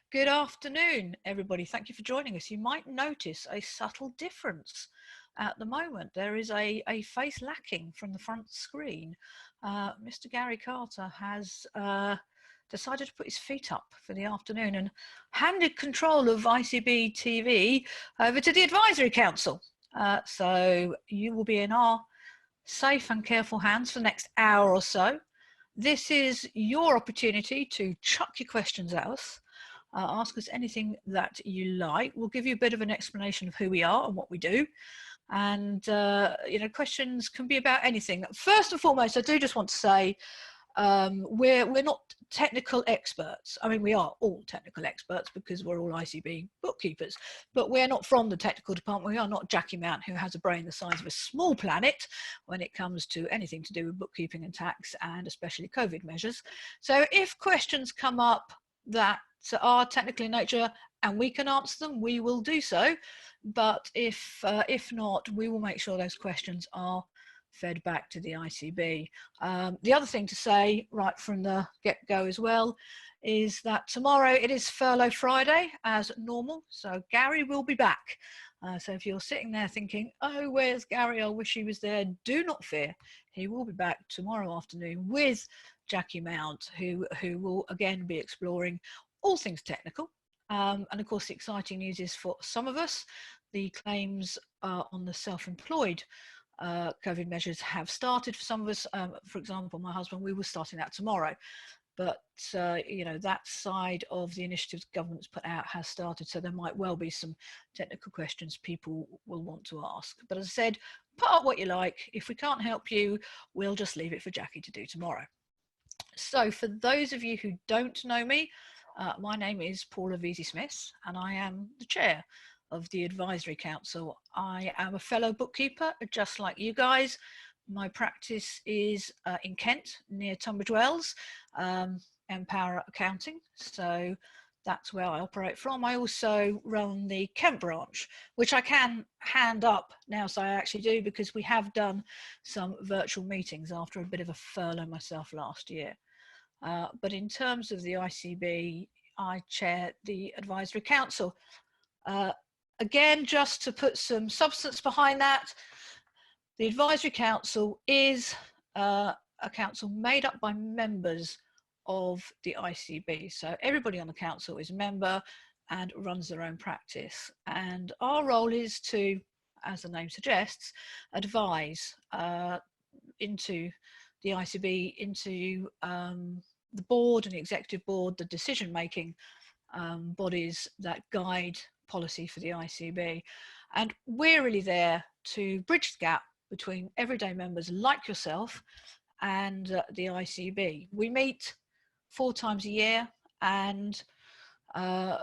Good afternoon, everybody. Thank you for joining us. You might notice a subtle difference at the moment. There is a face lacking from the front screen. Mr. Gary Carter has decided to put his feet up for the afternoon and handed control of ICB TV over to the Advisory Council. So you will be in our safe and careful hands for the next hour or so. This is your opportunity to chuck your questions at us. Ask us anything that you like. We'll give you a bit of an explanation of who we are and what we do. And, questions can be about anything. First and foremost, I do just want to say we're not technical experts. I mean, we are all technical experts because we're all ICB bookkeepers, but we're not from the technical department. We are not Jackie Mount, who has a brain the size of a small planet when it comes to anything to do with bookkeeping and tax, and especially COVID measures. So if questions come up that are technical in nature and we can answer them, we will do so. But if not, we will make sure those questions are fed back to the ICB. The other thing to say right from the get-go as well is that tomorrow it is Furlough Friday as normal, so Gary will be back. So if you're sitting there thinking, oh, where's Gary? I wish he was there. Do not fear. He will be back tomorrow afternoon with Jackie Mount, who will again be exploring all things technical. And of course, the exciting news is for some of us, the claims on the self-employed COVID measures have started. For some of us, for example, my husband, we were starting that tomorrow. But, that side of the initiatives government's put out has started. So there might well be some technical questions people will want to ask. But as I said, put up what you like. If we can't help you, we'll just leave it for Jackie to do tomorrow. So for those of you who don't know me, my name is Paula Veysey-Smith, and I am the chair of the Advisory Council. I am a fellow bookkeeper, just like you guys. My practice is in Kent, near Tunbridge Wells, Empower Accounting. So that's where I operate from. I also run the Kent branch, which I can hand up now, so I actually do, because we have done some virtual meetings after a bit of a furlough myself last year. But in terms of the ICB, I chair the Advisory Council. Again, just to put some substance behind that, the Advisory Council is a council made up by members of the ICB. So everybody on the council is a member and runs their own practice. And our role is to, as the name suggests, advise into the ICB, into the board and the executive board, the decision-making bodies that guide policy for the ICB. And we're really there to bridge the gap between everyday members like yourself and the ICB. We meet 4 times a year, and the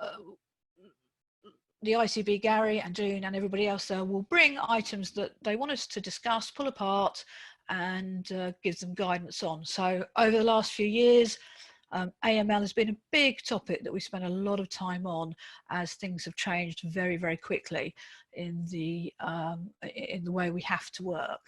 ICB, Gary and June and everybody else there will bring items that they want us to discuss, pull apart, and give them guidance on. So over the last few years, AML has been a big topic that we spent a lot of time on, as things have changed very, very quickly in the way we have to work.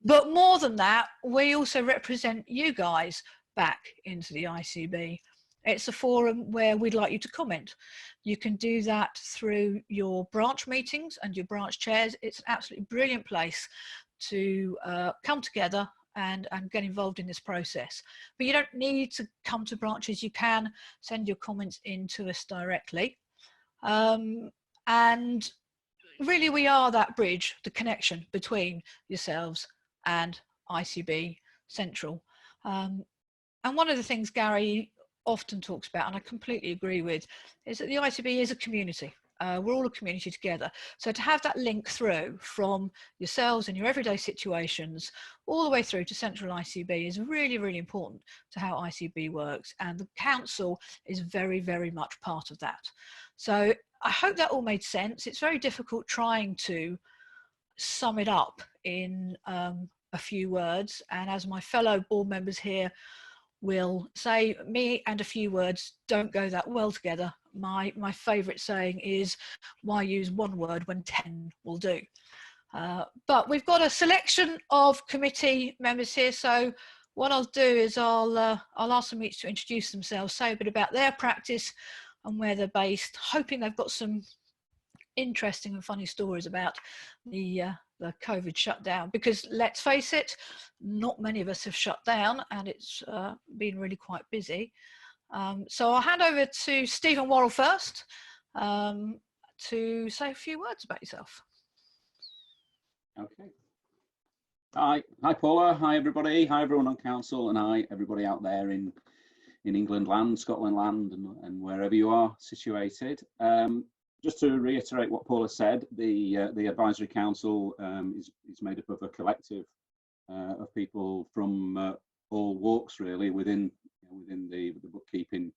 But more than that, we also represent you guys back into the ICB. It's a forum where we'd like you to comment. You can do that through your branch meetings and your branch chairs. It's an absolutely brilliant place to come together and get involved in this process. But you don't need to come to branches. You can send your comments in to us directly. And really, we are that bridge, the connection between yourselves and ICB Central. And one of the things Gary often talks about, and I completely agree with, is that the ICB is a community. We're all a community together. So to have that link through from yourselves and your everyday situations all the way through to Central ICB is really, really important to how ICB works. And the council is very, very much part of that. So I hope that all made sense. It's very difficult trying to sum it up in a few words. And as my fellow board members here will say, me and a few words don't go that well together. My favourite saying is, why use one word when 10 will do? But we've got a selection of committee members here, so what I'll do is I'll ask them each to introduce themselves, say a bit about their practice, and where they're based, hoping they've got some interesting and funny stories about the COVID shutdown, because let's face it, not many of us have shut down, and it's been really quite busy. So I'll hand over to Stephen Worrall first to say a few words about yourself. Okay. Hi Paula, hi everybody, hi everyone on council, and hi everybody out there in England land, Scotland land, and wherever you are situated. Just to reiterate what Paula said, the advisory council is made up of a collective of people from all walks really within the bookkeeping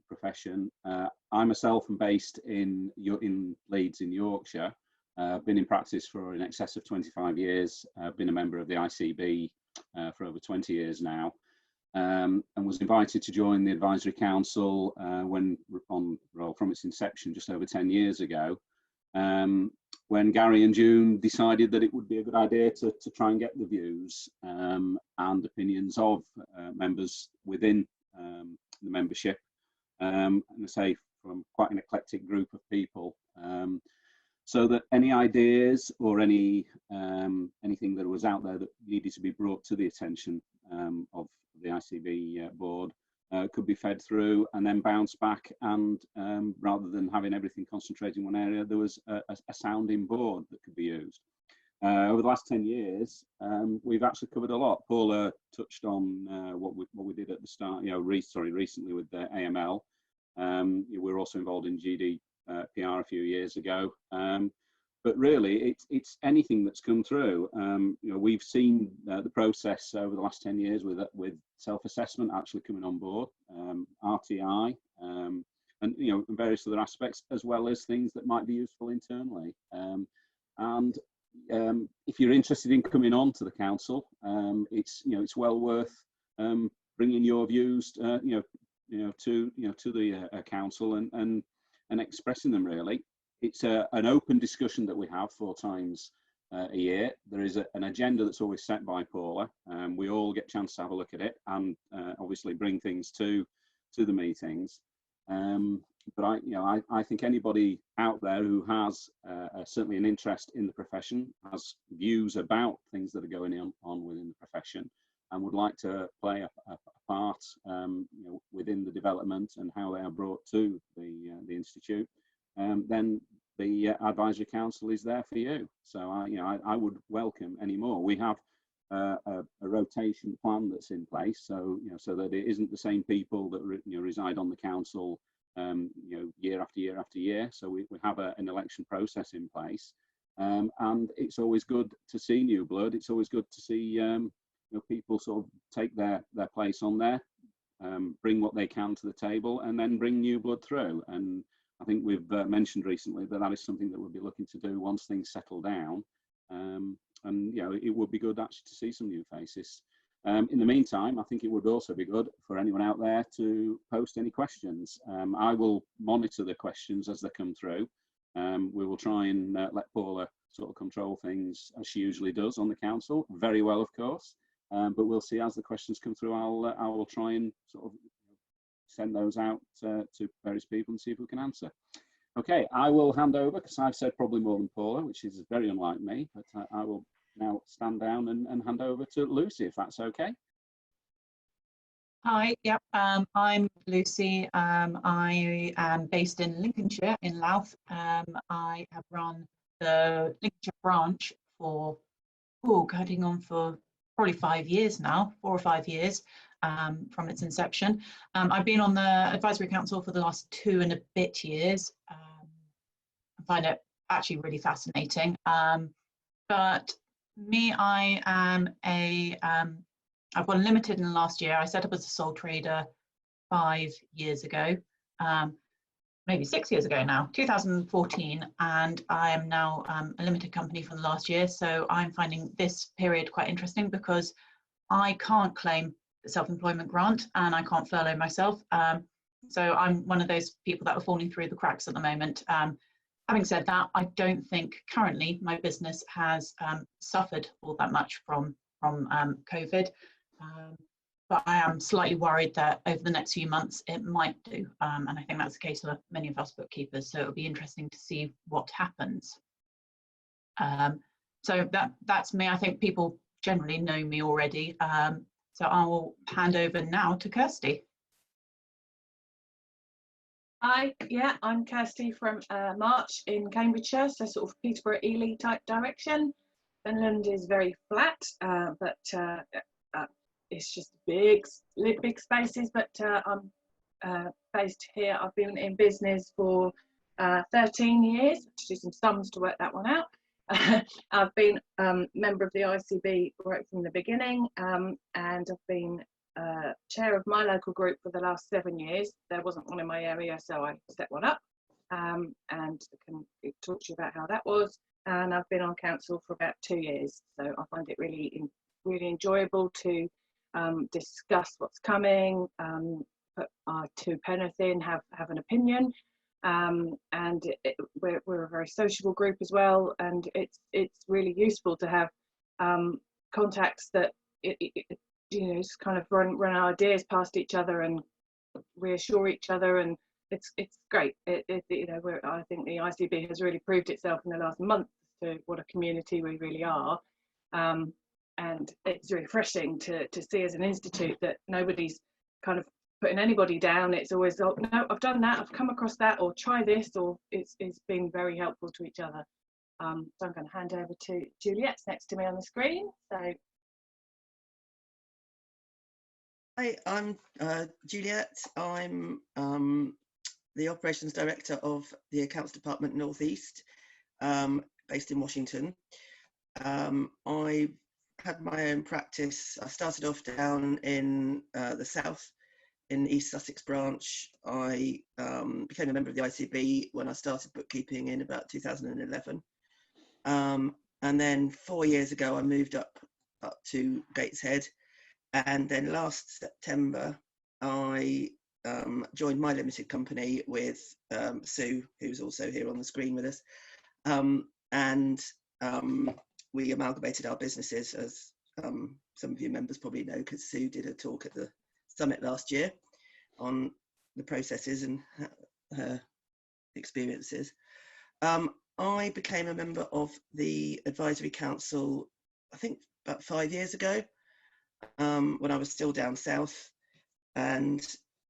profession. I myself am based in Leeds in Yorkshire. Been in practice for in excess of 25 years. I've been a member of the ICB for over 20 years now. And was invited to join the advisory council from its inception just over 10 years ago, when Gary and June decided that it would be a good idea to try and get the views and opinions of members within the membership, and I say from quite an eclectic group of people, so that any ideas or anything that was out there that needed to be brought to the attention of the ICB board could be fed through and then bounce back, and rather than having everything concentrated in one area, there was a sounding board that could be used. Over the last 10 years, we've actually covered a lot. Paula touched on what we did at the start, recently with the AML. We were also involved in Gdpr a few years ago. But really, it's anything that's come through. We've seen the process over the last 10 years with self-assessment actually coming on board, RTI, and various other aspects, as well as things that might be useful internally. If you're interested in coming on to the council, it's well worth bringing your views, to the council and expressing them really. It's an open discussion that we have 4 times a year. There is an agenda that's always set by Paula. We all get a chance to have a look at it and obviously bring things to the meetings. But I think anybody out there who has certainly an interest in the profession, has views about things that are going on within the profession, and would like to play a part within the development and how they are brought to the institute, then the advisory council is there for you. So I would welcome any more. We have a rotation plan that's in place, so that it isn't the same people that reside on the council year after year after year. So we have an election process in place, and it's always good to see new blood. It's always good to see people sort of take their place on there, bring what they can to the table, and then bring new blood through. And I think we've mentioned recently that is something that we'll be looking to do once things settle down. And it would be good actually to see some new faces. In the meantime, I think it would also be good for anyone out there to post any questions. I will monitor the questions as they come through. We will try and let Paula sort of control things as she usually does on the council, very well, of course. But we'll see as the questions come through. I will try and sort of send those out to various people and see if we can answer. Okay, I will hand over, because I've said probably more than Paula, which is very unlike me, but I will now stand down and hand over to Lucy, if that's okay. Hi, yep, I'm Lucy. I am based in Lincolnshire, in Louth. I have run the Lincolnshire branch for, going on for probably 5 years now, 4 or 5 years from its inception. I've been on the advisory council for the last 2 and a bit years. I find it actually really fascinating. But me, I am I've gone limited in the last year. I set up as a sole trader 5 years ago, maybe 6 years ago now, 2014, and I am now a limited company from the last year. So I'm finding this period quite interesting because I can't claim the self-employment grant and I can't furlough myself. So I'm one of those people that are falling through the cracks at the moment. Having said that, I don't think currently my business has suffered all that much from COVID. but I am slightly worried that over the next few months it might do. And I think that's the case for many of us bookkeepers. So it'll be interesting to see what happens. So that's me. I think people generally know me already. So I'll hand over now to Kirsty. Hi, yeah, I'm Kirsty from March in Cambridgeshire, so sort of Peterborough, Ely type direction. Finland is very flat, but it's just big spaces. But I'm based here. I've been in business for 13 years. To do some sums to work that one out. I've been member of the ICB right from the beginning, and I've been chair of my local group for the last 7 years. There wasn't one in my area, so I set one up, and I can talk to you about how that was. And I've been on council for about 2 years, so I find it really enjoyable to discuss what's coming, put our 2 penneth in, have an opinion, and we're a very sociable group as well, and it's really useful to have contacts that you know, just kind of run ideas past each other and reassure each other, and it's great. You know, I think the ICB has really proved itself in the last month to what a community we really are, and it's refreshing to see as an institute that nobody's kind of putting anybody down. It's always, oh no, I've done that, I've come across that, or try this, or it's been very helpful to each other. So I'm going to hand over to Juliet next to me on the screen. So. Hi, I'm Juliet. I'm the Operations Director of the Accounts Department North East, based in Washington. I had my own practice. I started off down in the south, in East Sussex branch. I became a member of the ICB when I started bookkeeping in about 2011. And then 4 years ago, I moved up to Gateshead. And then last September, I joined my limited company with Sue, who's also here on the screen with us. We amalgamated our businesses, as some of you members probably know, because Sue did a talk at the summit last year on the processes and her experiences. I became a member of the Advisory Council, I think about 5 years ago, when I was still down south, and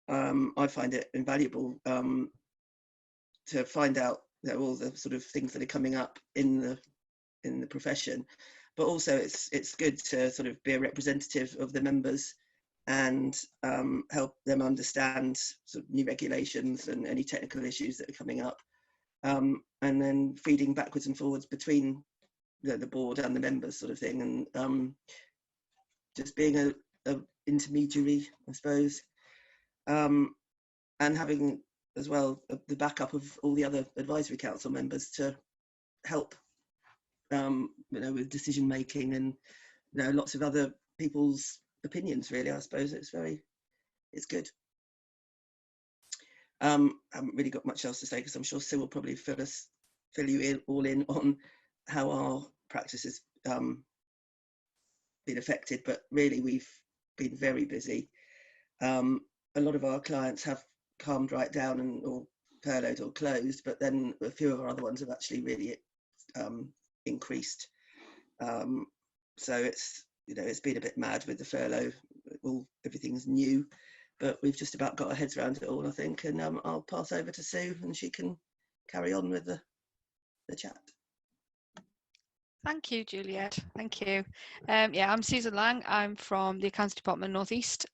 I find it invaluable to find out, you know, all the sort of things that are coming up in the profession, but also it's good to sort of be a representative of the members and help them understand sort of new regulations and any technical issues that are coming up, and then feeding backwards and forwards between the board and the members, sort of thing, and just being a intermediary, I suppose, and having as well the backup of all the other advisory council members to help, you know, with decision making and, you know, lots of other people's opinions. Really, I suppose it's good. I haven't really got much else to say because I'm sure Sue will probably fill you all in on how our practice has been affected, but really we've been very busy. A lot of our clients have calmed right down or furloughed or closed, but then a few of our other ones have actually really increased. So it's, you know, it's been a bit mad with the furlough. Everything's new, but we've just about got our heads around it all, I think. And I'll pass over to Sue and she can carry on with the chat. Thank you, Juliet. Thank you. Yeah, I'm Susan Lang. I'm from the Accounts Department North East.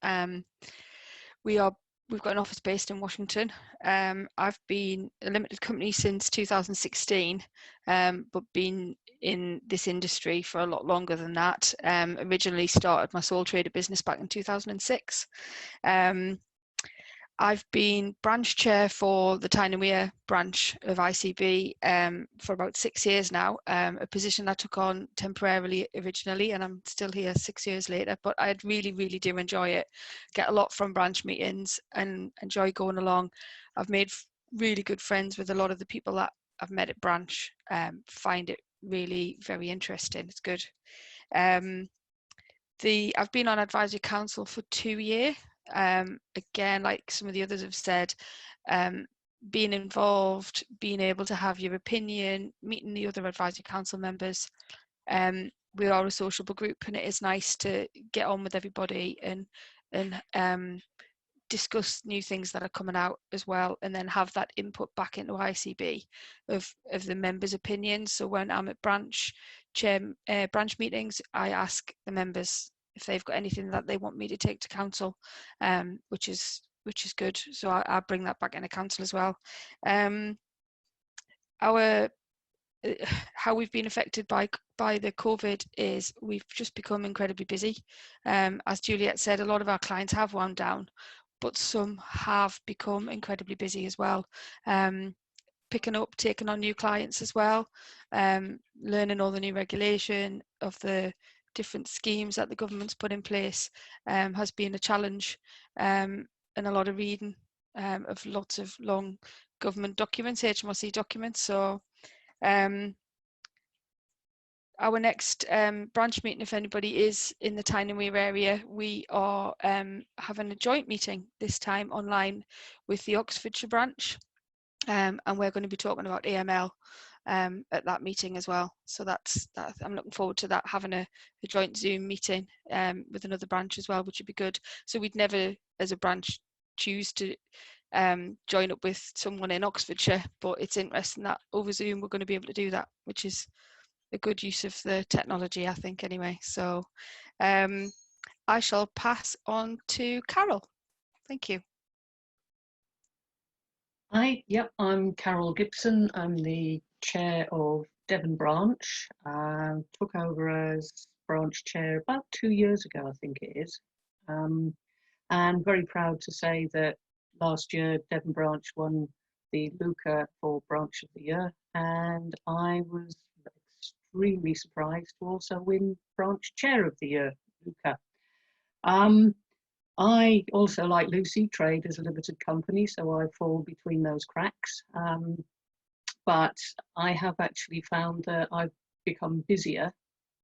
We've got an office based in Washington. I've been a limited company since 2016, but been in this industry for a lot longer than that. Originally started my sole trader business back in 2006. I've been branch chair for the Tyne and Wear branch of ICB for about 6 years now, a position I took on temporarily originally, and I'm still here 6 years later, but I really, really do enjoy it. Get a lot from branch meetings and enjoy going along. I've made really good friends with a lot of the people that I've met at branch. Find it really very interesting. It's good. I've been on advisory council for 2 years. Again, like some of the others have said, being involved, being able to have your opinion, meeting the other advisory council members. We are a sociable group, and it is nice to get on with everybody and discuss new things that are coming out as well, and then have that input back into ICB of the members' opinions. So when I'm at branch meetings, I ask the members if they've got anything that they want me to take to council, which is good. So I bring that back into council as well. How we've been affected by the COVID is we've just become incredibly busy. As Juliet said, a lot of our clients have wound down, but some have become incredibly busy as well. Picking up, taking on new clients as well, learning all the new regulation of the different schemes that the government's put in place has been a challenge, and a lot of reading of lots of long government documents, HMRC documents. So our next branch meeting, if anybody is in the Tyne and Wear area, we are having a joint meeting this time online with the Oxfordshire branch, and we're going to be talking about AML at that meeting as well. So I'm looking forward to that, having a joint Zoom meeting with another branch as well, which would be good. So we'd never, as a branch, choose to join up with someone in Oxfordshire, but it's interesting that over Zoom we're going to be able to do that, which is a good use of the technology, I think, anyway. So I shall pass on to Caryl. Thank you. Hi, yep, I'm Caryl Gibson. I'm the chair of Devon branch. Took over as branch chair about 2 years ago, I think it is. And very proud to say that last year Devon branch won the Luca for branch of the year, and I was extremely surprised to also win branch chair of the year, Luca. I also, like Lucy, trade as a limited company, so I fall between those cracks. But I have actually found that I've become busier.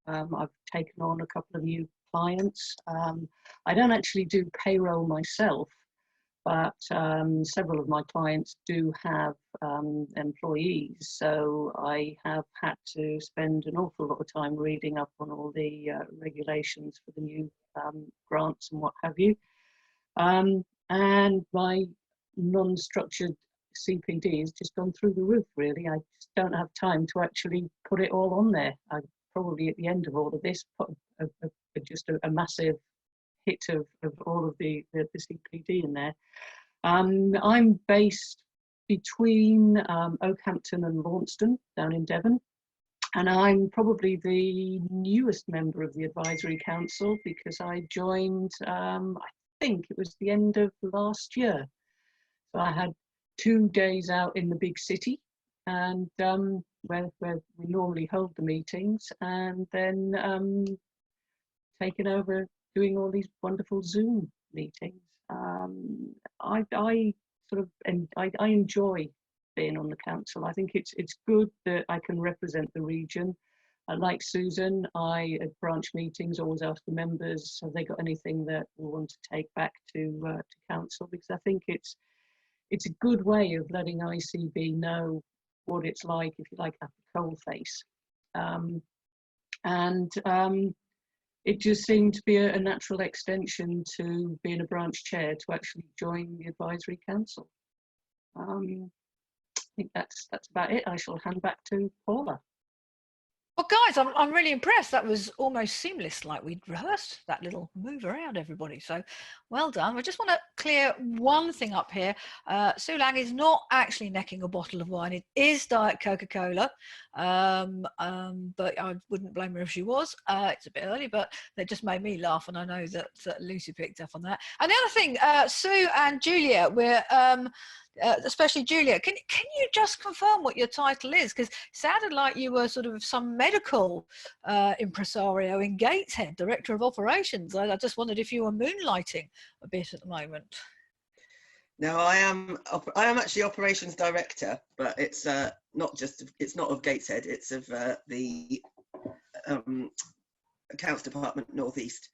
I've taken on a couple of new clients. I don't actually do payroll myself, but several of my clients do have employees, so I have had to spend an awful lot of time reading up on all the regulations for the new grants and what have you. And my non-structured CPD has just gone through the roof, really. I just don't have time to actually put it all on there. I probably at the end of all of this put just a massive hit of all of the CPD in there. I'm based between Oakhampton and Launceston down in Devon, and I'm probably the newest member of the advisory council because I joined, I think it was the end of last year. So I had 2 days out in the big city, and where we normally hold the meetings, and then taken over doing all these wonderful Zoom meetings. I enjoy being on the council. I think it's good that I can represent the region. Like Susan, I at branch meetings always ask the members, have they got anything that we want to take back to council, because I think it's a good way of letting ICB know what it's like, if you like, at the coalface. It just seemed to be a natural extension to being a branch chair to actually join the advisory council. I think that's about it. I shall hand back to Paula. Well, guys, I'm really impressed. That was almost seamless, like we'd rehearsed that little move around, everybody. So well done. I just want to clear one thing up here. Sue Lang is not actually necking a bottle of wine. It is Diet Coca-Cola, but I wouldn't blame her if she was. It's a bit early, but that just made me laugh, and I know that Lucy picked up on that. And the other thing, Sue and Juliet, we're especially Juliet, can you just confirm what your title is? Because it sounded like you were sort of some medical impresario in Gateshead, Director of Operations. I just wondered if you were moonlighting a bit at the moment. No, I am actually Operations Director, but it's not of Gateshead, it's of the Accounts Department North East.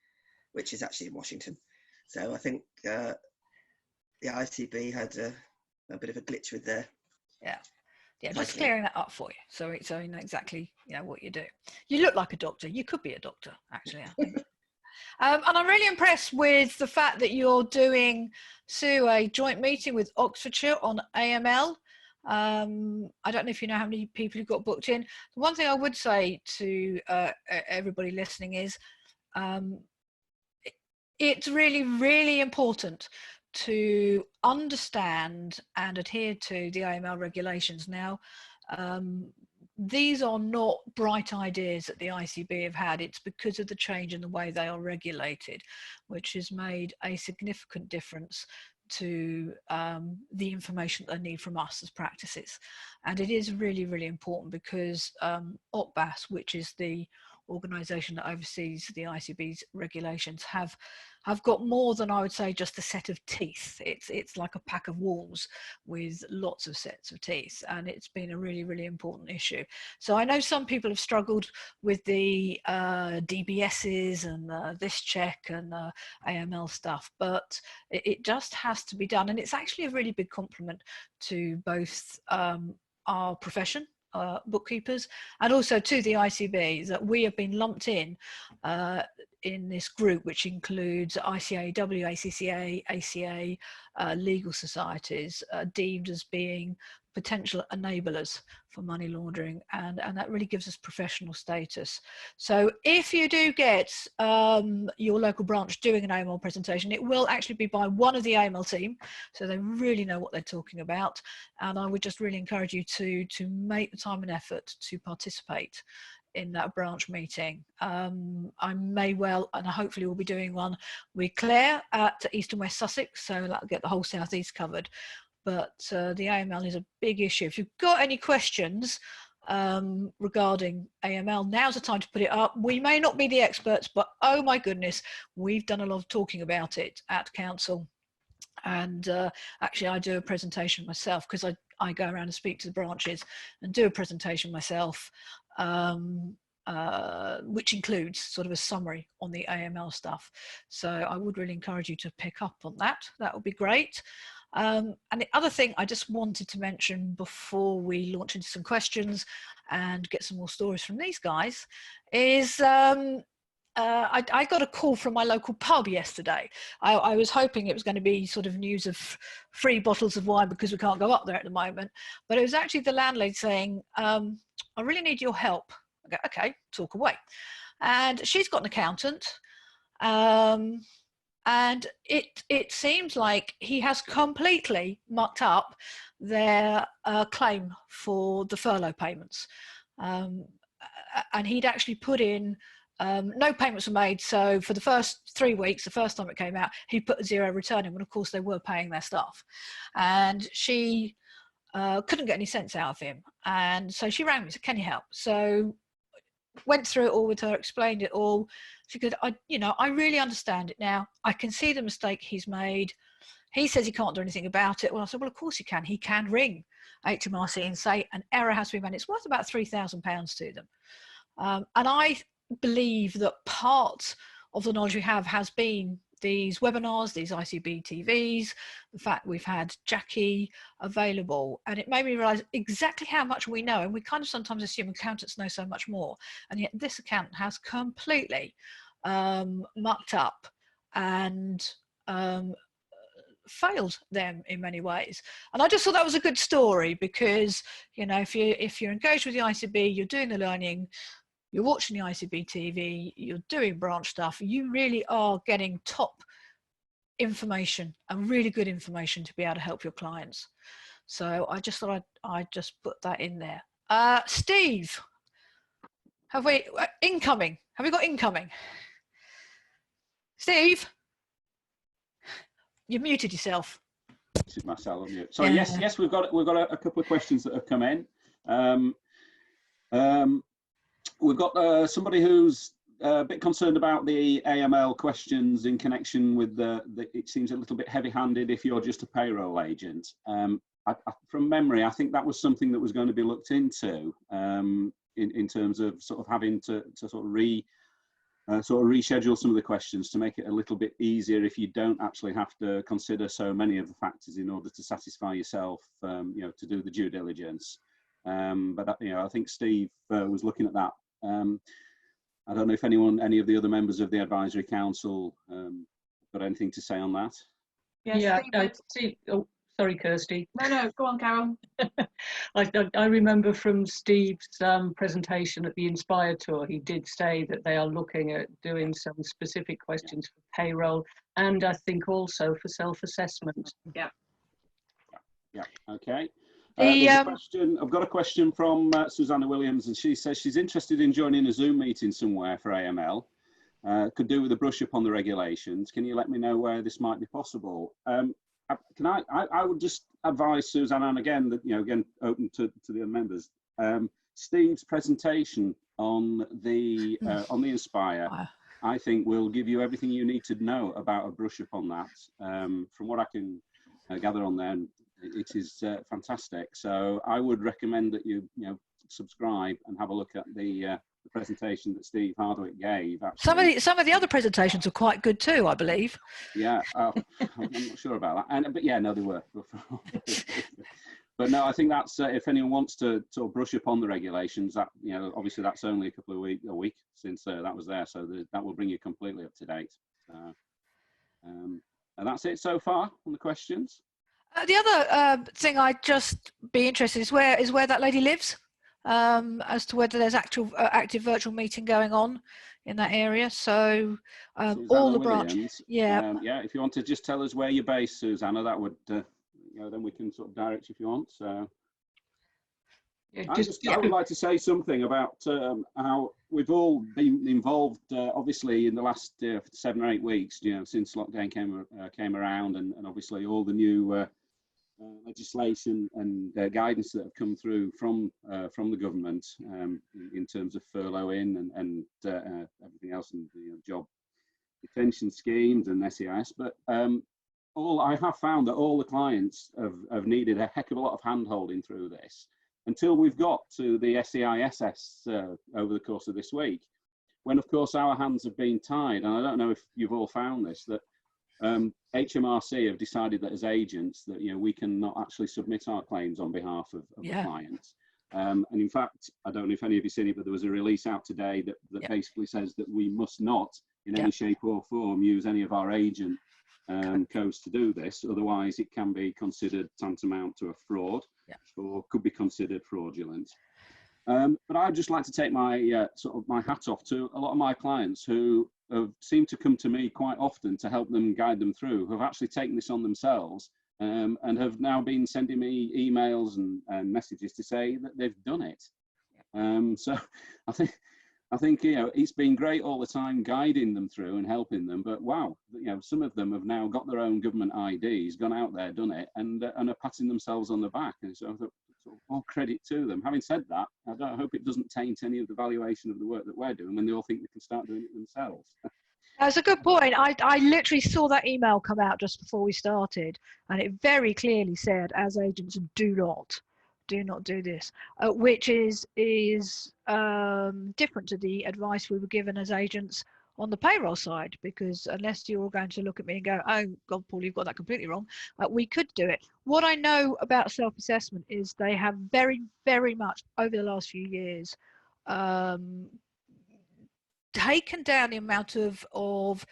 which is actually in Washington. So I think the ICB had a bit of a glitch with their just clearing that up for you, so you know exactly what you do. You look like a doctor. You could be a doctor, actually. And I'm really impressed with the fact that you're doing, Sue, a joint meeting with Oxfordshire on AML. I don't know if you know how many people you've got booked in. The one thing I would say to everybody listening is it's really, really important to understand and adhere to the AML regulations. Now, these are not bright ideas that the ICB have had. It's because of the change in the way they are regulated, which has made a significant difference to the information that they need from us as practices. And it is really, really important because OCBAS, which is the organisation that oversees the ICB's regulations, have got more than, I would say, just a set of teeth. It's like a pack of wolves with lots of sets of teeth, and it's been a really, really important issue. So I know some people have struggled with the DBSs and this check and AML stuff, but it just has to be done. And it's actually a really big compliment to both our profession, bookkeepers, and also to the ICB, that we have been lumped in this group, which includes ICAW, ACCA, ACA, legal societies, deemed as being potential enablers for money laundering, and that really gives us professional status. So if you do get your local branch doing an AML presentation, it will actually be by one of the AML team, so they really know what they're talking about, and I would just really encourage you to make the time and effort to participate in that branch meeting. I may well, and hopefully we'll be doing one with Claire at East and West Sussex, so that'll get the whole South East covered. But the AML is a big issue. If you've got any questions regarding AML, now's the time to put it up. We may not be the experts, but oh my goodness, we've done a lot of talking about it at council. And actually I do a presentation myself, because I go around and speak to the branches and do a presentation myself, which includes sort of a summary on the AML stuff. So I would really encourage you to pick up on that. That would be great. And the other thing I just wanted to mention before we launch into some questions and get some more stories from these guys is I got a call from my local pub yesterday. I was hoping it was going to be sort of news of free bottles of wine because we can't go up there at the moment, but it was actually the landlady saying, I really need your help. I go, okay, talk away. And she's got an accountant, and it seems like he has completely mucked up their claim for the furlough payments, and he'd actually put in no payments were made. So for the first 3 weeks, the first time it came out, he put a zero return in when of course they were paying their staff, and she couldn't get any sense out of him. And so she rang me and said, can you help? So went through it all with her, explained it all. She said, I really understand it now. I can see the mistake he's made. He says he can't do anything about it. Well, I said, well, of course he can. He can ring HMRC and say an error has to be made. It's worth about £3,000 to them. And I believe that part of the knowledge we have has been these webinars, these ICB TVs, the fact we've had Jackie available, and it made me realise exactly how much we know. And we kind of sometimes assume accountants know so much more, and yet this accountant has completely mucked up and failed them in many ways. And I just thought that was a good story, because if you're engaged with the ICB, you're doing the learning, you're watching the ICB TV, you're doing branch stuff, you really are getting top information and really good information to be able to help your clients. So I just thought I'd just put that in there. Steve, have we incoming? Have we got incoming? Steve, you've muted yourself. Myself on mute. So yeah. yes, we've got a couple of questions that have come in. We've got somebody who's a bit concerned about the AML questions in connection with it seems a little bit heavy-handed if you're just a payroll agent. From memory, I think that was something that was going to be looked into in terms of sort of having to sort of sort of reschedule some of the questions to make it a little bit easier if you don't actually have to consider so many of the factors in order to satisfy yourself, you know, to do the due diligence. But you know, I think Steve was looking at that. I don't know if any of the other members of the advisory council got anything to say on that. Yeah, Steve, Steve, oh, sorry, Kirsty. no, go on, Caryl. I remember from Steve's presentation at the Inspire tour, he did say that they are looking at doing some specific questions for payroll, and I think also for self-assessment. Yeah. Yeah. Okay. There's a question. I've got a question from Susanna Williams, and she says she's interested in joining a Zoom meeting somewhere for AML. Could do with a brush up on the regulations. Can you let me know where this might be possible? I would just advise Susanna, and again, that, you know, again, open to the other members. Steve's presentation on the Inspire, I think, will give you everything you need to know about a brush up on that. From what I can gather on there, it is fantastic. So I would recommend that you subscribe and have a look at the presentation that Steve Hardwick gave. Actually. Some of the other presentations are quite good too, I believe. Yeah, I'm not sure about that. But yeah, no, they were. But no, I think that's if anyone wants to sort of brush up on the regulations, that, you know, obviously that's only a week since that was there, so that will bring you completely up to date. And that's it so far on the questions. The other thing I'd just be interested is where that lady lives, as to whether there's active virtual meeting going on in that area. So all the branches. Yeah. Yeah. If you want to just tell us where you're based, Susanna, that would, you know, then we can sort of direct you if you want. So. Yeah, I would like to say something about how we've all been involved, obviously, in the last 7 or 8 weeks, you know, since lockdown came around, and obviously all the new legislation and guidance that have come through from the government in terms of furloughing and everything else, and job retention schemes and SEIS. But I have found that all the clients have needed a heck of a lot of hand-holding through this, until we've got to the SEISS over the course of this week, when of course our hands have been tied. And I don't know if you've all found this, that HMRC have decided that as agents that, you know, we cannot actually submit our claims on behalf of the clients. And in fact, I don't know if any of you seen it, but there was a release out today that basically says that we must not in any shape or form use any of our agent codes to do this, otherwise it can be considered tantamount to a fraud or could be considered fraudulent. But I'd just like to take my sort of my hat off to a lot of my clients who have seemed to come to me quite often to help them guide them through, who have actually taken this on themselves and have now been sending me emails and messages to say that they've done it. So I think, you know, it's been great all the time guiding them through and helping them, but wow, you know, some of them have now got their own government IDs, gone out there, done it, and are patting themselves on the back. And so all credit to them. Having said that, I hope it doesn't taint any of the valuation of the work that we're doing when they all think they can start doing it themselves. That's a good point. I literally saw that email come out just before we started, and it very clearly said, as agents, do not do this, which is different to the advice we were given as agents on the payroll side, because unless you're going to look at me and go, oh God, Paul, you've got that completely wrong, we could do it. What I know about self-assessment is they have very, very much over the last few years taken down the amount of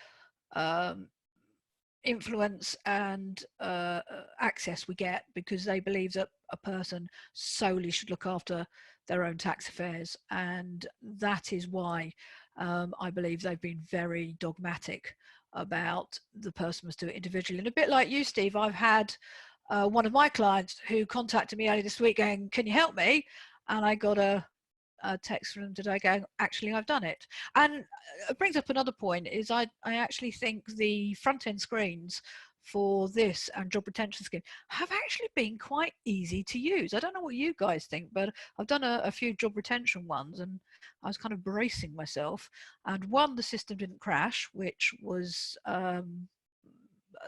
influence and access we get, because they believe that a person solely should look after their own tax affairs, and that is why I believe they've been very dogmatic about the person must do it individually. And a bit like you, Steve, I've had one of my clients who contacted me earlier this week going, can you help me? And I got a text from them today going, actually, I've done it. And it brings up another point, is I actually think the front end screens for this and job retention scheme have actually been quite easy to use. I don't know what you guys think, but I've done a few job retention ones, and I was kind of bracing myself. And one, the system didn't crash, which was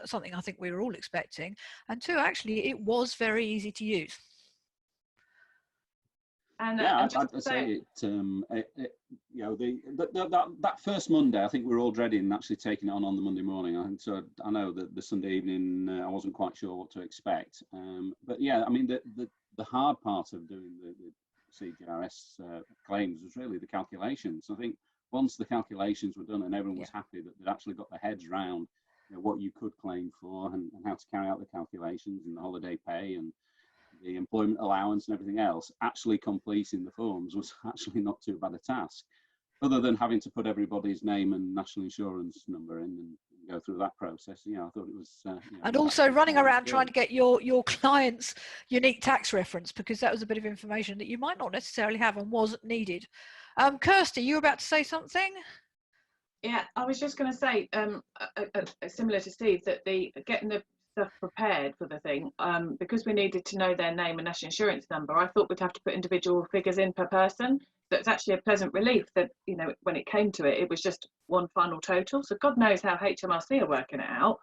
something I think we were all expecting. And two, actually, it was very easy to use. And yeah, just I'd say you know, that first Monday, I think we were all dreading actually taking it on the Monday morning. I think so. I know that the Sunday evening, I wasn't quite sure what to expect. But yeah, I mean, the hard part of doing the CGRS claims was really the calculations. I think once the calculations were done and everyone was happy that they'd actually got their heads round, you know, what you could claim for and how to carry out the calculations and the holiday pay and the employment allowance and everything else, actually completing the forms was actually not too bad a task, other than having to put everybody's name and national insurance number in and go through that process. Yeah, I thought it was. You know, and also running around trying to get your client's unique tax reference, because that was a bit of information that you might not necessarily have and wasn't needed. Kirsty, you were about to say something? Yeah, I was just going to say, similar to Steve, that getting the stuff prepared for the thing, because we needed to know their name and national insurance number, I thought we'd have to put individual figures in per person. So it's actually a pleasant relief that, you know, when it came to it, it was just one final total. So God knows how HMRC are working it out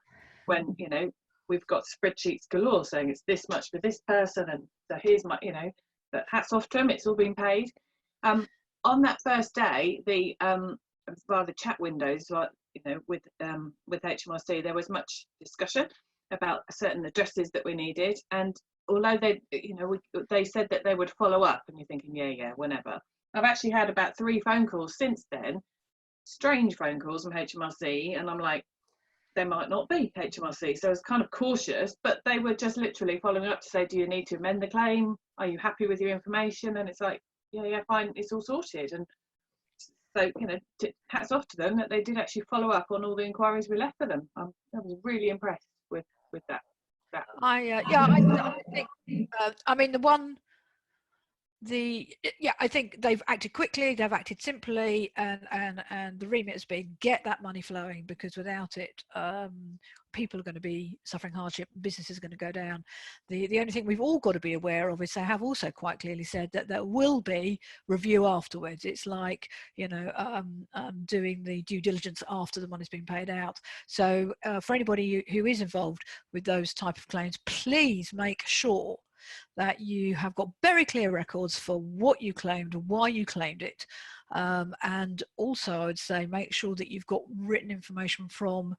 when, you know, we've got spreadsheets galore saying it's this much for this person, and so here's my, you know, but hats off to them, it's all been paid. On that first day, via the chat windows, like, you know, with HMRC, there was much discussion about certain addresses that we needed, and although they, you know, they said that they would follow up, and you're thinking, yeah, whenever. I've actually had about 3 phone calls since then, strange phone calls from HMRC, and I'm like, they might not be HMRC, so I was kind of cautious, but they were just literally following up to say, do you need to amend the claim? Are you happy with your information? And it's like, yeah, fine, it's all sorted. And so, you know, hats off to them that they did actually follow up on all the inquiries we left for them. I was really impressed with that. I think, I mean, I think they've acted quickly, they've acted simply, and the remit has been get that money flowing, because without it, people are going to be suffering hardship, businesses are going to go down. The only thing we've all got to be aware of is they have also quite clearly said that there will be review afterwards. It's like, you know, doing the due diligence after the money's been paid out. So for anybody who is involved with those type of claims, please make sure that you have got very clear records for what you claimed, why you claimed it, and also I would say make sure that you've got written information from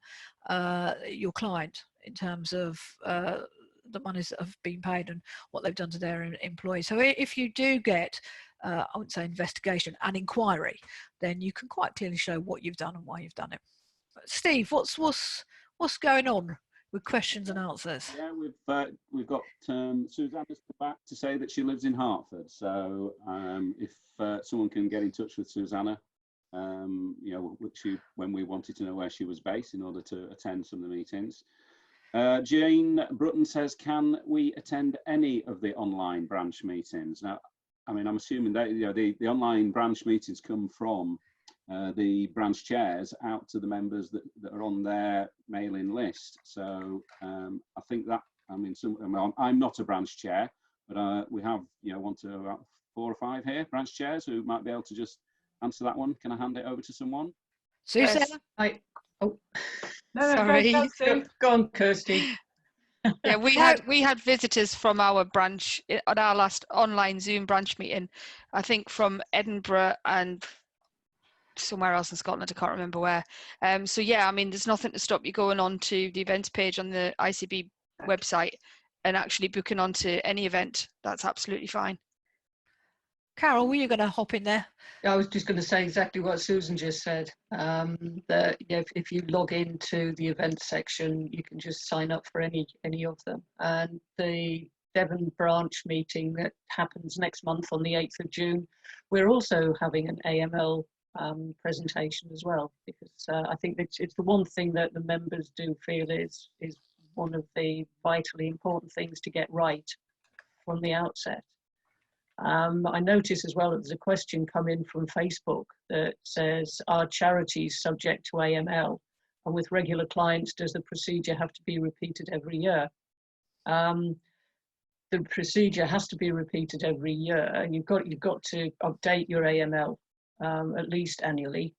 your client in terms of the monies that have been paid and what they've done to their employees. So if you do get, I wouldn't say investigation, an inquiry, then you can quite clearly show what you've done and why you've done it. Steve, what's going on with questions and answers? Yeah, we've got Susanna's come back to say that she lives in Hertford. So if someone can get in touch with Susanna, you know, when we wanted to know where she was based in order to attend some of the meetings. Jane Brutton says, can we attend any of the online branch meetings? Now, I mean, I'm assuming that, you know, the online branch meetings come from the branch chairs out to the members that are on their mailing list. So I think that, I mean, I'm not a branch chair, but we have, you know, about 4 or 5 here, branch chairs, who might be able to just answer that one. Can I hand it over to someone? Susan? Yes, No, sorry. Go on, Kirsty. Yeah, we had visitors from our branch at our last online Zoom branch meeting, I think from Edinburgh and somewhere else in Scotland, I can't remember where. So yeah, I mean, there's nothing to stop you going on to the events page on the ICB website and actually booking onto any event. That's absolutely fine. Caryl, were you going to hop in there? I was just going to say exactly what Susan just said. That, you know, if you log into the events section, you can just sign up for any of them. And the Devon branch meeting that happens next month on the 8th of June, we're also having an AML presentation as well, because I think it's the one thing that the members do feel is one of the vitally important things to get right from the outset. I notice as well that there's a question come in from Facebook that says, are charities subject to AML? And with regular clients, does the procedure have to be repeated every year? The procedure has to be repeated every year, and you've got to update your AML at least annually.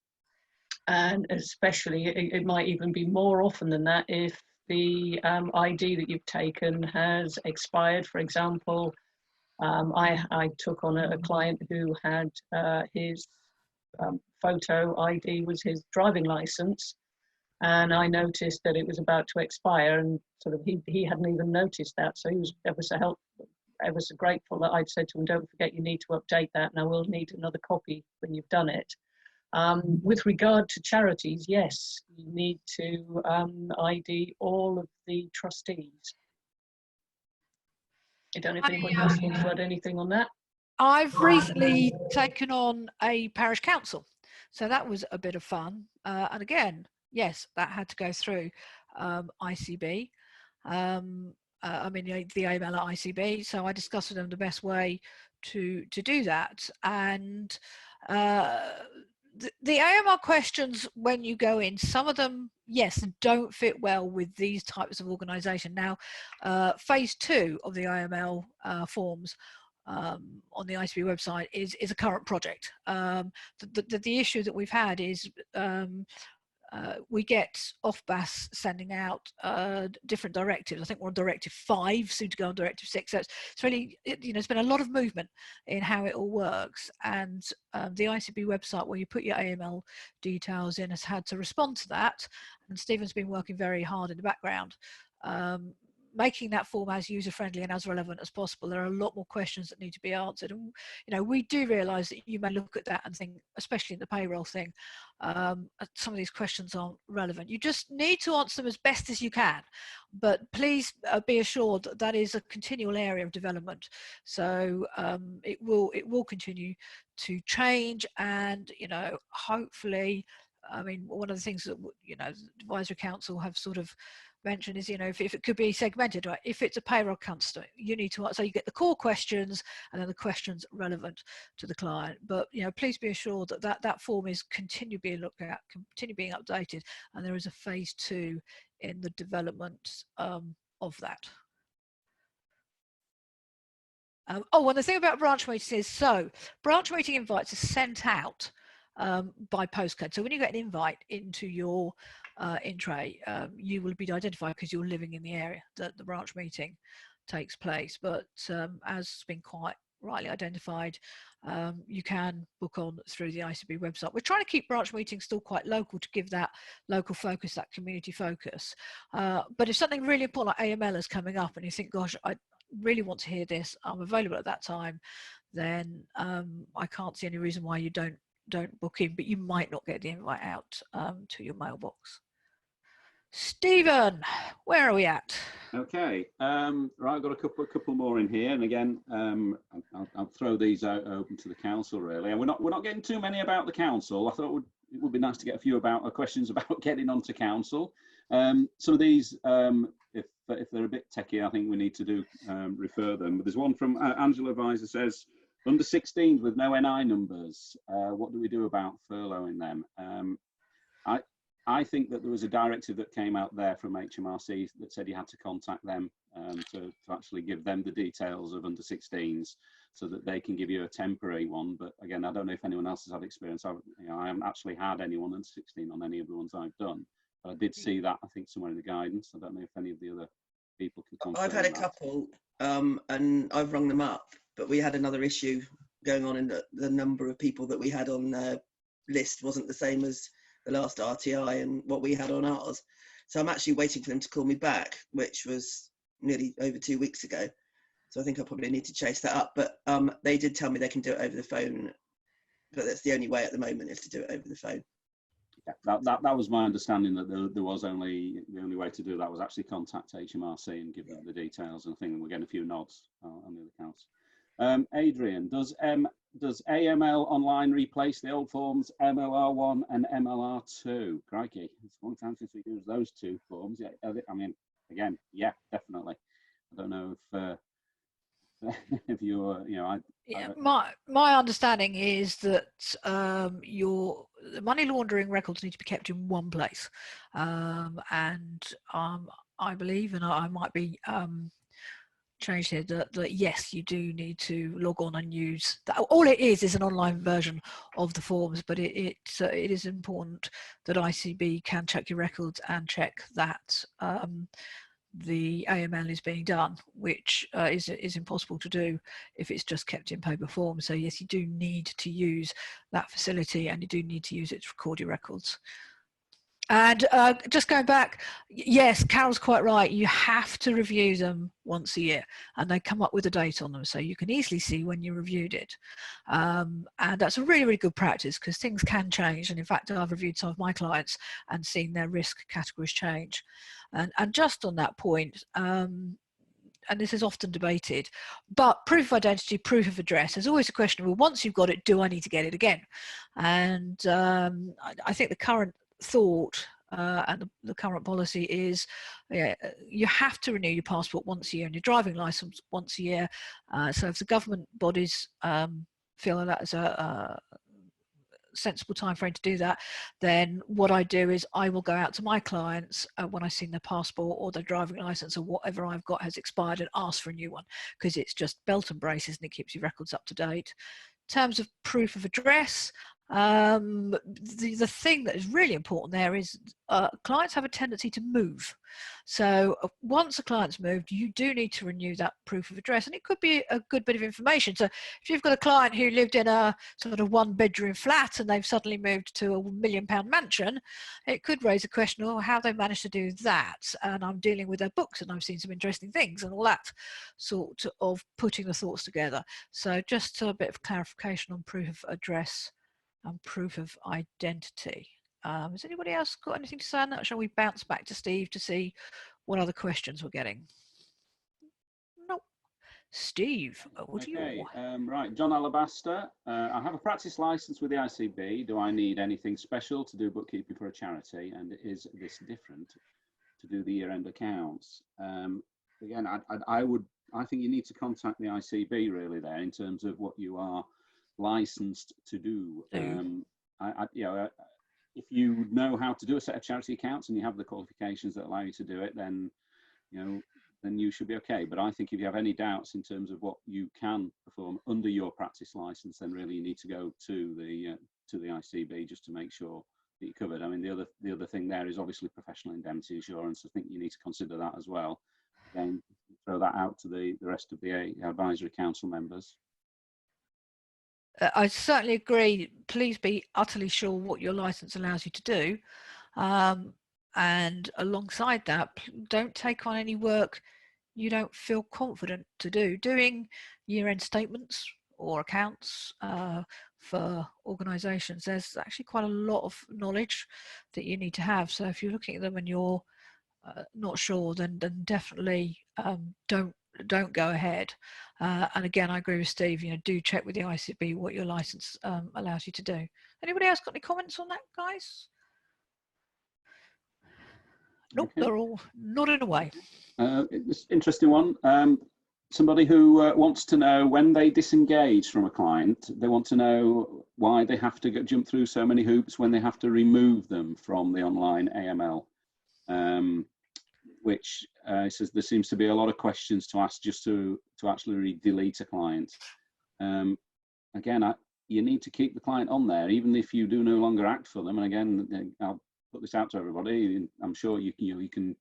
And especially, it might even be more often than that if the ID that you've taken has expired, for example. I took on a client who had his photo ID was his driving license, and I noticed that it was about to expire, and sort of he hadn't even noticed that, so he was ever so grateful that I'd said to him, don't forget you need to update that, and I will need another copy when you've done it. With regard to charities, yes, you need to ID all of the trustees. I don't know if anybody else wants to add anything on that. I've recently taken on a parish council, so that was a bit of fun. And again, yes, that had to go through ICB. I mean, the AML at ICB. So I discussed with them the best way to do that. And the AML questions, when you go in, some of them, yes, don't fit well with these types of organisation. Now, phase 2 of the AML forms on the ICB website is a current project. The issue that we've had is we get Ofbas sending out different directives. I think we're on Directive 5, soon to go on Directive 6. So it's really, it's been a lot of movement in how it all works. And the ICB website, where you put your AML details in, has had to respond to that. And Stephen's been working very hard in the background, making that form as user-friendly and as relevant as possible. There are a lot more questions that need to be answered, and we do realise that you may look at that and think, especially in the payroll thing, some of these questions aren't relevant. You just need to answer them as best as you can, but please be assured that that is a continual area of development. So it will continue to change, and hopefully, I mean, one of the things that the Advisory Council have sort of mentioned is, if it could be segmented, right? If it's a payroll customer, you need to, so you get the core questions and then the questions relevant to the client. But please be assured that that form is continue being looked at, continue being updated, and there is a phase 2 in the development of that. And the thing about branch meetings is, so branch meeting invites are sent out by postcode. So when you get an invite into your in tray, you will be identified because you're living in the area that the branch meeting takes place. But as has been quite rightly identified, you can book on through the ICB website. We're trying to keep branch meetings still quite local to give that local focus, that community focus. But if something really important like AML is coming up and you think, gosh, I really want to hear this, I'm available at that time, then I can't see any reason why you don't book in, but you might not get the invite out to your mailbox. Stephen, where are we at? Okay, right, I've got a couple more in here, and again, I'll throw these out open to the council really. And we're not getting too many about the council. I thought it would be nice to get a few questions about getting onto council. Some of these, if they're a bit techie, I think we need to refer them. But there's one from Angela Advisor says, under 16s with no NI numbers, what do we do about furloughing them? I think that there was a directive that came out there from HMRC that said you had to contact them to actually give them the details of under 16s so that they can give you a temporary one. But again, I don't know if anyone else has had experience. I haven't actually had anyone under 16 on any of the ones I've done. But I did see that, I think, somewhere in the guidance. I don't know if any of the other people can confirm. I've had a couple and I've rung them up, but we had another issue going on in the number of people that we had on the list wasn't the same as the last RTI and what we had on ours. So I'm actually waiting for them to call me back, which was nearly over 2 weeks ago. So I think I probably need to chase that up. But they did tell me they can do it over the phone, but that's the only way at the moment is to do it over the phone. Yeah, that was my understanding, that there was the only way to do that was actually contact HMRC and give them the details. And I think we're getting a few nods on the other accounts. Adrian, does AML online replace the old forms MLR1 and MLR2? Crikey, it's a long time since we used those two forms. Yeah, I mean, again, yeah, definitely. I don't know if you're, my understanding is that your money laundering records need to be kept in one place, and I believe, and I might be changed here, that yes, you do need to log on and use that. All it is an online version of the forms, but it is important that ICB can check your records and check that the AML is being done, which is impossible to do if it's just kept in paper form. So yes, you do need to use that facility, and you do need to use it to record your records. And just going back, yes, Carol's quite right. You have to review them once a year, and they come up with a date on them, so you can easily see when you reviewed it. And that's a really, really good practice, because things can change. And in fact, I've reviewed some of my clients and seen their risk categories change. And just on that point, and this is often debated, but proof of identity, proof of address, there's always a question of, well, once you've got it, do I need to get it again? And I think the current thought and the current policy is you have to renew your passport once a year and your driving license once a year. So if the government bodies feel that is a sensible time frame to do that, then what I do is I will go out to my clients when I've seen their passport or their driving license or whatever I've got has expired, and ask for a new one, because it's just belt and braces and it keeps your records up to date. In terms of proof of address, the thing that is really important there is clients have a tendency to move. So once a client's moved, you do need to renew that proof of address, and it could be a good bit of information. So if you've got a client who lived in a sort of 1-bedroom flat and they've suddenly moved to a £1 million mansion, it could raise a question of how they managed to do that. And I'm dealing with their books and I've seen some interesting things and all that sort of putting the thoughts together. So just a bit of clarification on proof of address and proof of identity. Has anybody else got anything to say on that? Shall we bounce back to Steve to see what other questions we're getting? Nope. Steve, what do you? Right, John Alabaster. I have a practice license with the ICB. Do I need anything special to do bookkeeping for a charity? And is this different to do the year-end accounts? Again, I think you need to contact the ICB really there in terms of what you are licensed to do. If you know how to do a set of charity accounts and you have the qualifications that allow you to do it, then then you should be okay. But I think if you have any doubts in terms of what you can perform under your practice license, then really you need to go to the ICB just to make sure that you're covered. I mean, the other thing there is obviously professional indemnity insurance. I think you need to consider that as well. Again, throw that out to the rest of the advisory council members. I certainly agree. Please be utterly sure what your license allows you to do. And alongside that, don't take on any work you don't feel confident to do. Doing year-end statements or accounts for organisations, there's actually quite a lot of knowledge that you need to have. So if you're looking at them and you're not sure, then definitely don't go ahead. And again, I agree with Steve, do check with the ICB what your license allows you to do. Anybody else got any comments on that, guys? Nope, okay. They're all nodding away. It's an interesting one. Somebody who wants to know when they disengage from a client, they want to know why they have to jump through so many hoops when they have to remove them from the online AML. Which says there seems to be a lot of questions to ask just to actually delete a client. Again, you need to keep the client on there, even if you do no longer act for them. And again, I'll put this out to everybody. I'm sure you can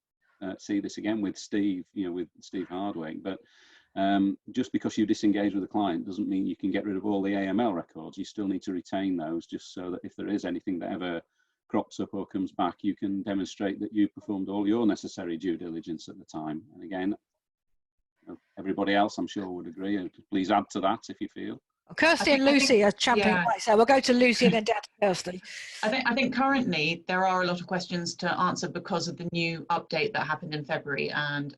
see this again with Steve, with Steve Hardwick. But just because you disengage with a client doesn't mean you can get rid of all the AML records. You still need to retain those, just so that if there is anything that ever crops up or comes back, you can demonstrate that you performed all your necessary due diligence at the time. And again, everybody else I'm sure would agree. Please add to that if you feel. Kirsty and Lucy are championing right, so we'll go to Lucy and then down to Kirsty. I think currently there are a lot of questions to answer because of the new update that happened in February, and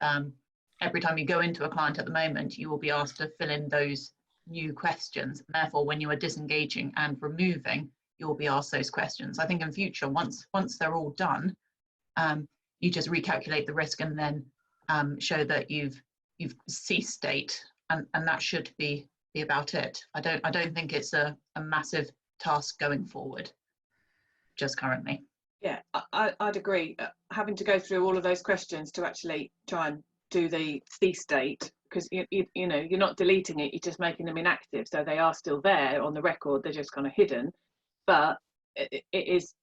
every time you go into a client at the moment, you will be asked to fill in those new questions. And therefore, when you are disengaging and removing, you'll be asked those questions. I think in future, once they're all done, you just recalculate the risk and then show that you've ceased date, and that should be about it. I don't think it's a massive task going forward, just currently. Yeah, I'd agree. Having to go through all of those questions to actually try and do the cease date, because you're not deleting it, you're just making them inactive, so they are still there on the record, they're just kind of hidden. But it is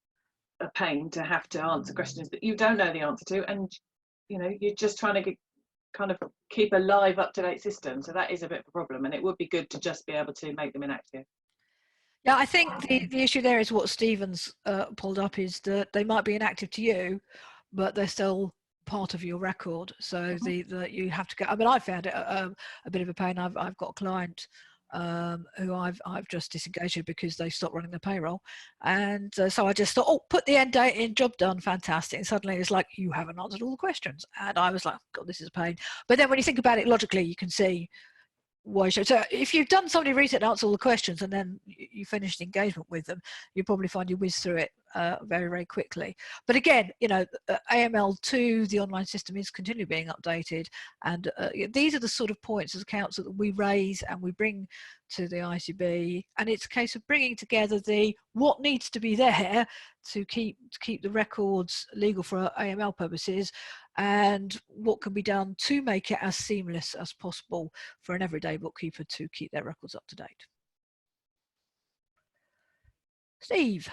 a pain to have to answer questions that you don't know the answer to, and you know, you're just trying to kind of keep a live, up-to-date system. So that is a bit of a problem, and it would be good to just be able to make them inactive. Yeah, I think the issue there is what Stephen's pulled up is that they might be inactive to you, but they're still part of your record. So the you have to go. I mean, I found it a bit of a pain. I've got a client who I've just disengaged with because they stopped running the payroll, and so I just thought, oh, put the end date in, job done, fantastic. And suddenly it's like, you haven't answered all the questions, and I was like, God, this is a pain. But then when you think about it logically, you can see why. So if you've done somebody reset and answer all the questions and then you finish the engagement with them, you probably find you whiz through it very, very quickly. But again, you know, AML2, the online system, is continually being updated, and these are the sort of points as council that we raise and we bring to the ICB, and it's a case of bringing together the what needs to be there to keep the records legal for AML purposes, and what can be done to make it as seamless as possible for an everyday bookkeeper to keep their records up to date. Steve.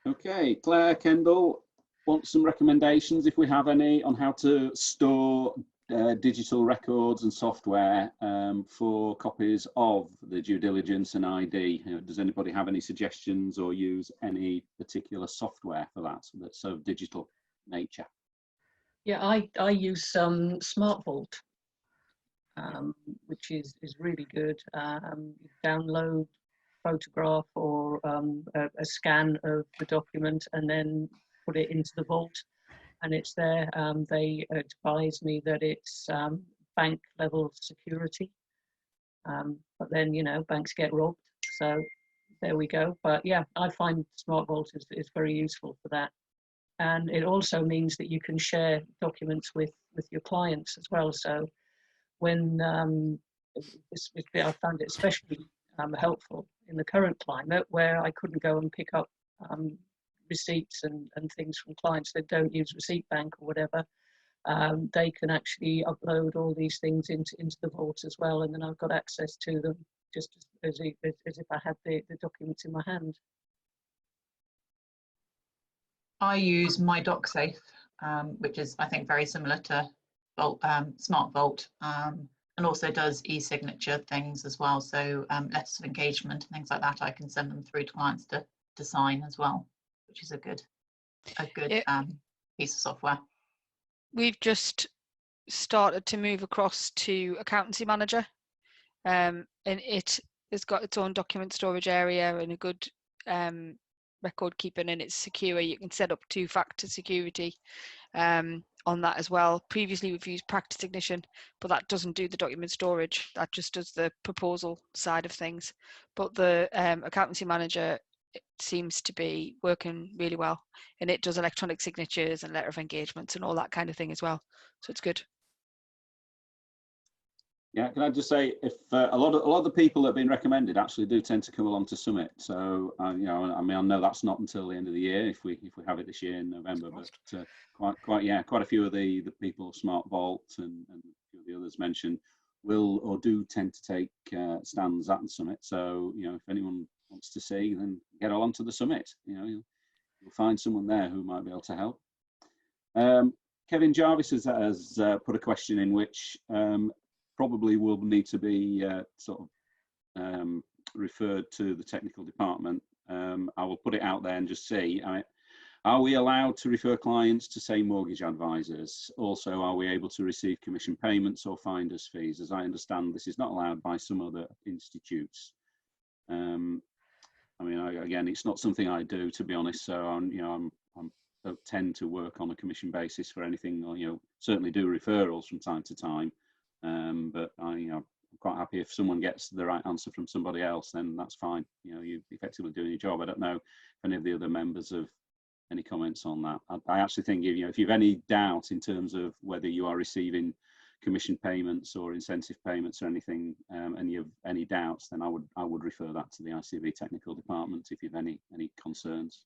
Okay, Claire, Kendall, want some recommendations, if we have any, on how to store digital records and software for copies of the due diligence and ID. Does anybody have any suggestions or use any particular software for that that's of digital nature? Yeah, I use Smart Vault, which is really good. You download photograph or a scan of the document and then put it into the vault, and it's there. They advise me that it's bank level security, but then, you know, banks get robbed, so there we go. But yeah, I find Smart Vault is very useful for that, and it also means that you can share documents with your clients as well. So when I found it especially helpful in the current climate, where I couldn't go and pick up receipts and things from clients that don't use Receipt Bank or whatever. They can actually upload all these things into the vault as well, and then I've got access to them just as if I had the documents in my hand. I use my DocSafe, which is, I think, very similar to Vault, Smart Vault, and also does e-signature things as well. So letters of engagement and things like that, I can send them through to clients to sign as well, which is a good piece of software. We've just started to move across to Accountancy Manager, and it has got its own document storage area and a good record keeping, and it's secure. You can set up 2-factor security on that as well. Previously we've used Practice Ignition, but that doesn't do the document storage, that just does the proposal side of things. But the Accountancy Manager, it seems to be working really well, and it does electronic signatures and letter of engagements and all that kind of thing as well, so it's good. Yeah, can I just say, if a lot of the people that have been recommended actually do tend to come along to Summit. So you know, I mean, I know that's not until the end of the year if we have it this year in November, but quite a few of the people, Smart Vault and a few of the others mentioned, will or do tend to take stands at the Summit. So you know, if anyone wants to see, then get along to the Summit. You know, you'll find someone there who might be able to help. Kevin Jarvis has put a question in which probably will need to be referred to the technical department. I will put it out there and just see, are we allowed to refer clients to, say, mortgage advisors? Also, are we able to receive commission payments or finder's fees? As I understand, this is not allowed by some other institutes. I mean, again, it's not something I do, to be honest. So I don't tend to work on a commission basis for anything. Or, you know, certainly do referrals from time to time. But I'm quite happy if someone gets the right answer from somebody else, then that's fine. You know, you're effectively doing your job. I don't know if any of the other members have any comments on that. I actually think, you know, if you've any doubt in terms of whether you are receiving commission payments or incentive payments or anything, and you have any doubts, then I would refer that to the ICB technical department if you have any concerns.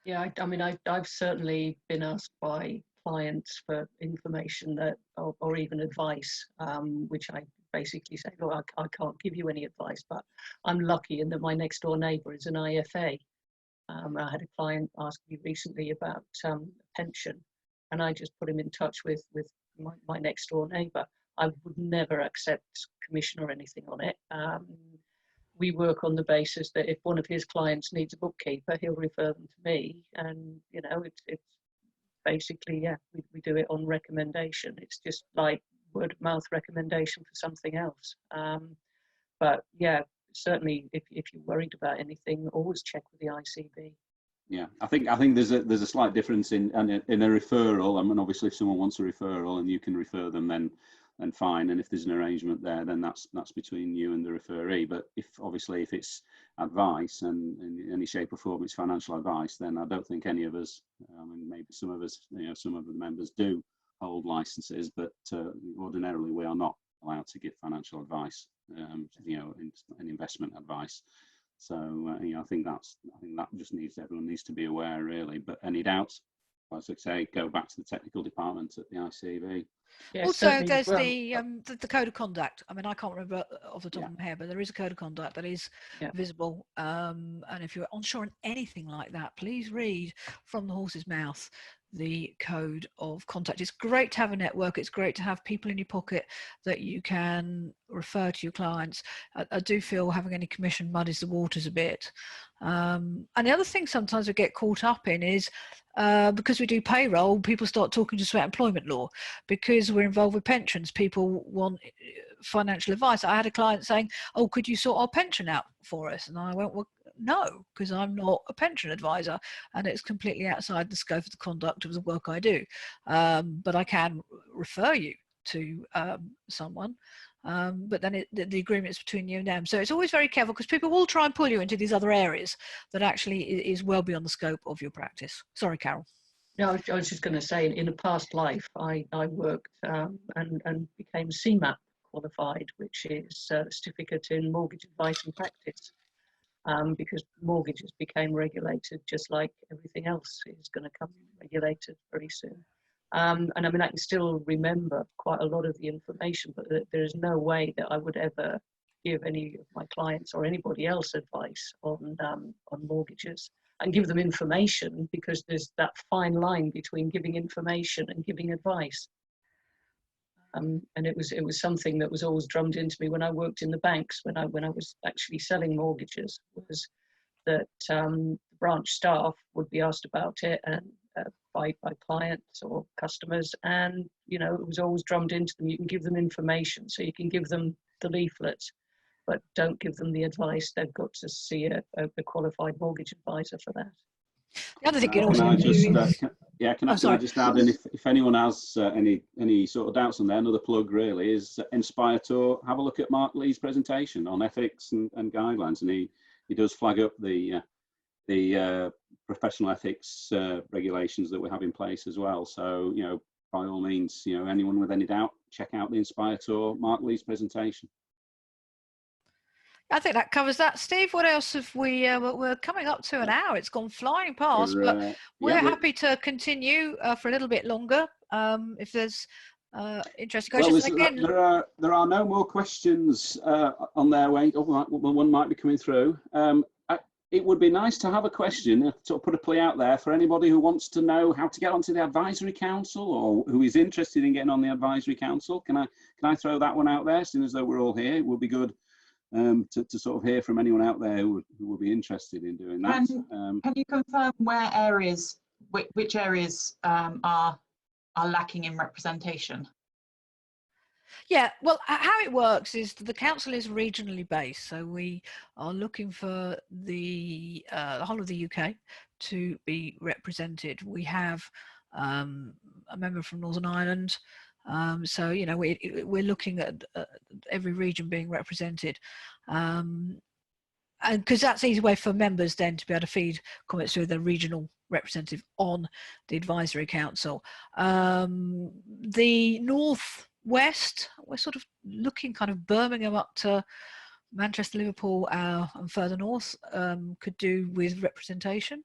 Yeah, I mean, I've certainly been asked by clients for information that, or even advice, which I basically say, look, I can't give you any advice, but I'm lucky in that my next door neighbour is an IFA. I had a client ask me recently about pension, and I just put him in touch with my next door neighbour. I would never accept commission or anything on it. We work on the basis that if one of his clients needs a bookkeeper, he'll refer them to me, and you know, it's basically, yeah, we do it on recommendation. It's just like word of mouth recommendation for something else. But yeah, certainly if you're worried about anything, always check with the ICB. Yeah, I think there's a slight difference in a referral. I mean, obviously, if someone wants a referral and you can refer them, then fine. And if there's an arrangement there, then that's between you and the referee. But if it's advice and in any shape or form it's financial advice, then I don't think any of us, I mean, maybe some of us, you know, some of the members do hold licenses, but ordinarily we are not allowed to give financial advice, you know, and investment advice. So you know, I think that just everyone needs to be aware, really. But any doubts, as I say, go back to the technical department at the ICB. Yeah, also, there's well, the code of conduct. I mean, I can't remember off the top of my head, but there is a code of conduct that is visible. And if you're unsure on anything like that, please read from the horse's mouth the code of conduct. It's great to have a network. It's great to have people in your pocket that you can refer to your clients. I do feel having any commission muddies the waters a bit. And the other thing sometimes we get caught up in is because we do payroll, people start talking to us about employment law. Because we're involved with pensions, people want financial advice. I had a client saying, "Oh, could you sort our pension out for us?" And I went, "Well, no, because I'm not a pension advisor, and it's completely outside the scope of the conduct of the work I do. But I can refer you to someone." But then the agreement is between you and them. So it's always very careful, because people will try and pull you into these other areas that actually is well beyond the scope of your practice. Sorry, Caryl. No, I was just going to say, in a past life, I worked and became CMAP qualified, which is a certificate in mortgage advice and practice, because mortgages became regulated just like everything else is going to come regulated very soon. And I mean, I can still remember quite a lot of the information, but there is no way that I would ever give any of my clients or anybody else advice on mortgages. And give them information, because there's that fine line between giving information and giving advice. And it was something that was always drummed into me when I worked in the banks, when I was actually selling mortgages, was that branch staff would be asked about it and by clients or customers, and you know, it was always drummed into them. You can give them information, so you can give them the leaflets, but don't give them the advice. They've got to see a qualified mortgage advisor for that. The other thing Can I just add, and if anyone has any sort of doubts on there, another plug really is Inspire Tour. Have a look at Mark Lee's presentation on ethics and guidelines, and he does flag up the professional ethics regulations that we have in place as well. So, you know, by all means, you know, anyone with any doubt, check out the Inspire Tour, Mark Lee's presentation. I think that covers that. Steve, what else have we, we're coming up to an hour. It's gone flying past, but we're happy to continue for a little bit longer if there's interesting questions. Well, there are no more questions on their way. Oh, one might be coming through. It would be nice to have a question, sort of put a plea out there for anybody who wants to know how to get onto the advisory council, or who is interested in getting on the advisory council. Can I throw that one out there, seeing as though we're all here? It would be good to sort of hear from anyone out there who would be interested in doing that. Can you confirm which areas are lacking in representation? Yeah, well, how it works is the council is regionally based, so we are looking for the whole of the UK to be represented. We have a member from Northern Ireland, so you know, we're looking at every region being represented, and because that's the easy way for members then to be able to feed comments through the regional representative on the advisory council. The Northwest, we're sort of looking kind of Birmingham up to Manchester, Liverpool, and further north could do with representation.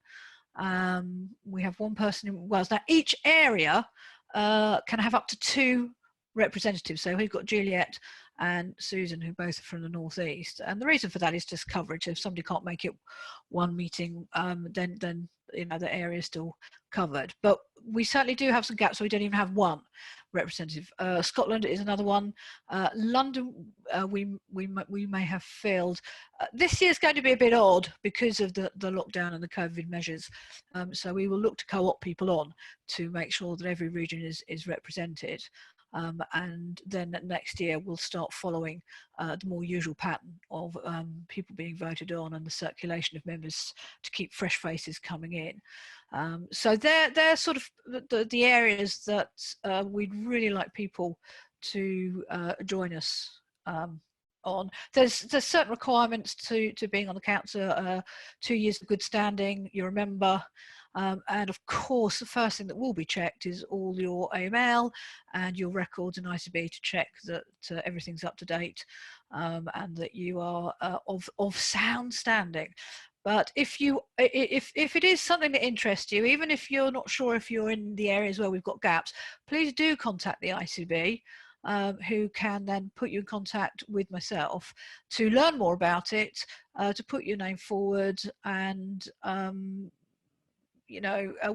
We have one person in Wales. Now each area can have up to 2 representatives. So we've got Juliet and Susan, who both are from the Northeast. And the reason for that is just coverage. If somebody can't make it one meeting, then the area is still covered. But we certainly do have some gaps, so we don't even have one representative. Scotland is another one. London, we may have filled. This year's going to be a bit odd because of the lockdown and the COVID measures. So we will look to co-opt people on to make sure that every region is represented. And then next year we'll start following the more usual pattern of people being voted on and the circulation of members to keep fresh faces coming in. So they're sort of the areas that we'd really like people to join us on. There's certain requirements to being on the council. 2 years of good standing, you're a member. And of course, the first thing that will be checked is all your AML and your records in ICB to check that everything's up to date and that you are of sound standing. But if it is something that interests you, even if you're not sure if you're in the areas where we've got gaps, please do contact the ICB. Who can then put you in contact with myself to learn more about it, to put your name forward, and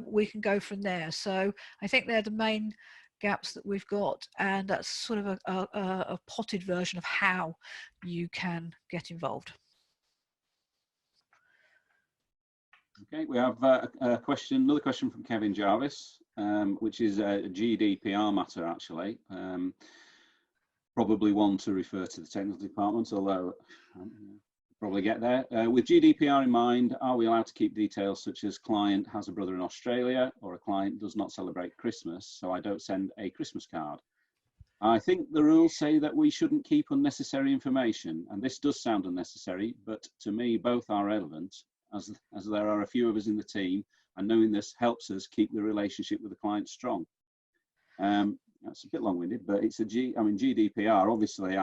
we can go from there. So I think they're the main gaps that we've got, and that's sort of a potted version of how you can get involved. Okay, we have another question from Kevin Jarvis, which is a GDPR matter actually. Probably one to refer to the technical department, although probably get there. With GDPR in mind, are we allowed to keep details such as client has a brother in Australia, or a client does not celebrate Christmas, so I don't send a Christmas card? I think the rules say that we shouldn't keep unnecessary information, and this does sound unnecessary, but to me both are relevant, as there are a few of us in the team, and knowing this helps us keep the relationship with the client strong. That's a bit long-winded, but it's GDPR. Obviously,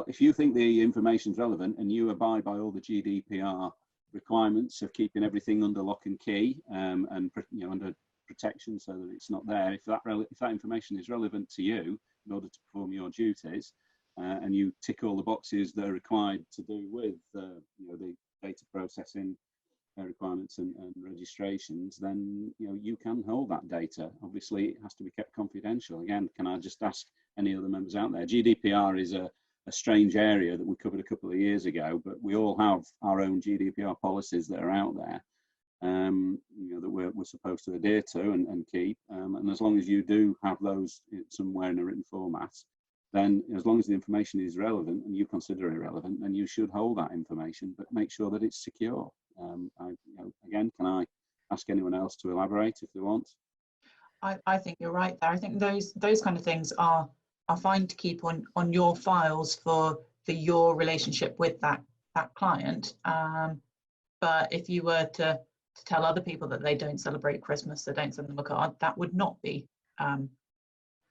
if you think the information is relevant and you abide by all the GDPR requirements of keeping everything under lock and key and under protection so that it's not there, if that information is relevant to you in order to perform your duties, and you tick all the boxes that are required to do with the data processing requirements and registrations, then you can hold that data. Obviously, it has to be kept confidential. Again, can I just ask any other members out there? GDPR is a strange area that we covered a couple of years ago, but we all have our own GDPR policies that are out there, that we're supposed to adhere to and keep. And as long as you do have those somewhere in a written format, then as long as the information is relevant and you consider it relevant, then you should hold that information, but make sure that it's secure. Again, can I ask anyone else to elaborate if they want? I think you're right there. I think those kind of things are fine to keep on your files for your relationship with that client. But if you were to tell other people that they don't celebrate Christmas, so don't send them a card, that would not be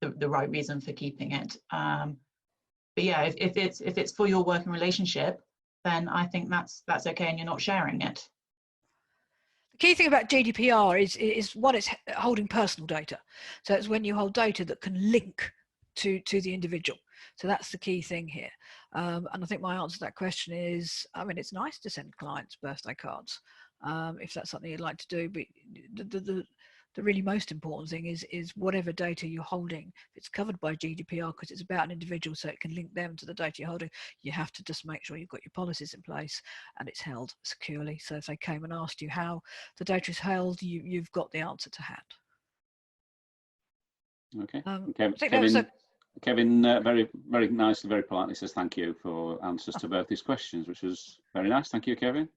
the right reason for keeping it. But yeah, if it's for your working relationship, then I think that's okay, and you're not sharing it. The key thing about GDPR is one, it's holding personal data. So it's when you hold data that can link to the individual. So that's the key thing here. And I think my answer to that question is, it's nice to send clients birthday cards if that's something you'd like to do, but the really most important thing is whatever data you're holding, if it's covered by GDPR, because it's about an individual, so it can link them to the data you're holding, you have to just make sure you've got your policies in place and it's held securely. So if they came and asked you how the data is held, you've got the answer to hand. Okay. Kevin, very, very nicely, very politely says thank you for answers to both these questions, which was very nice. Thank you, Kevin.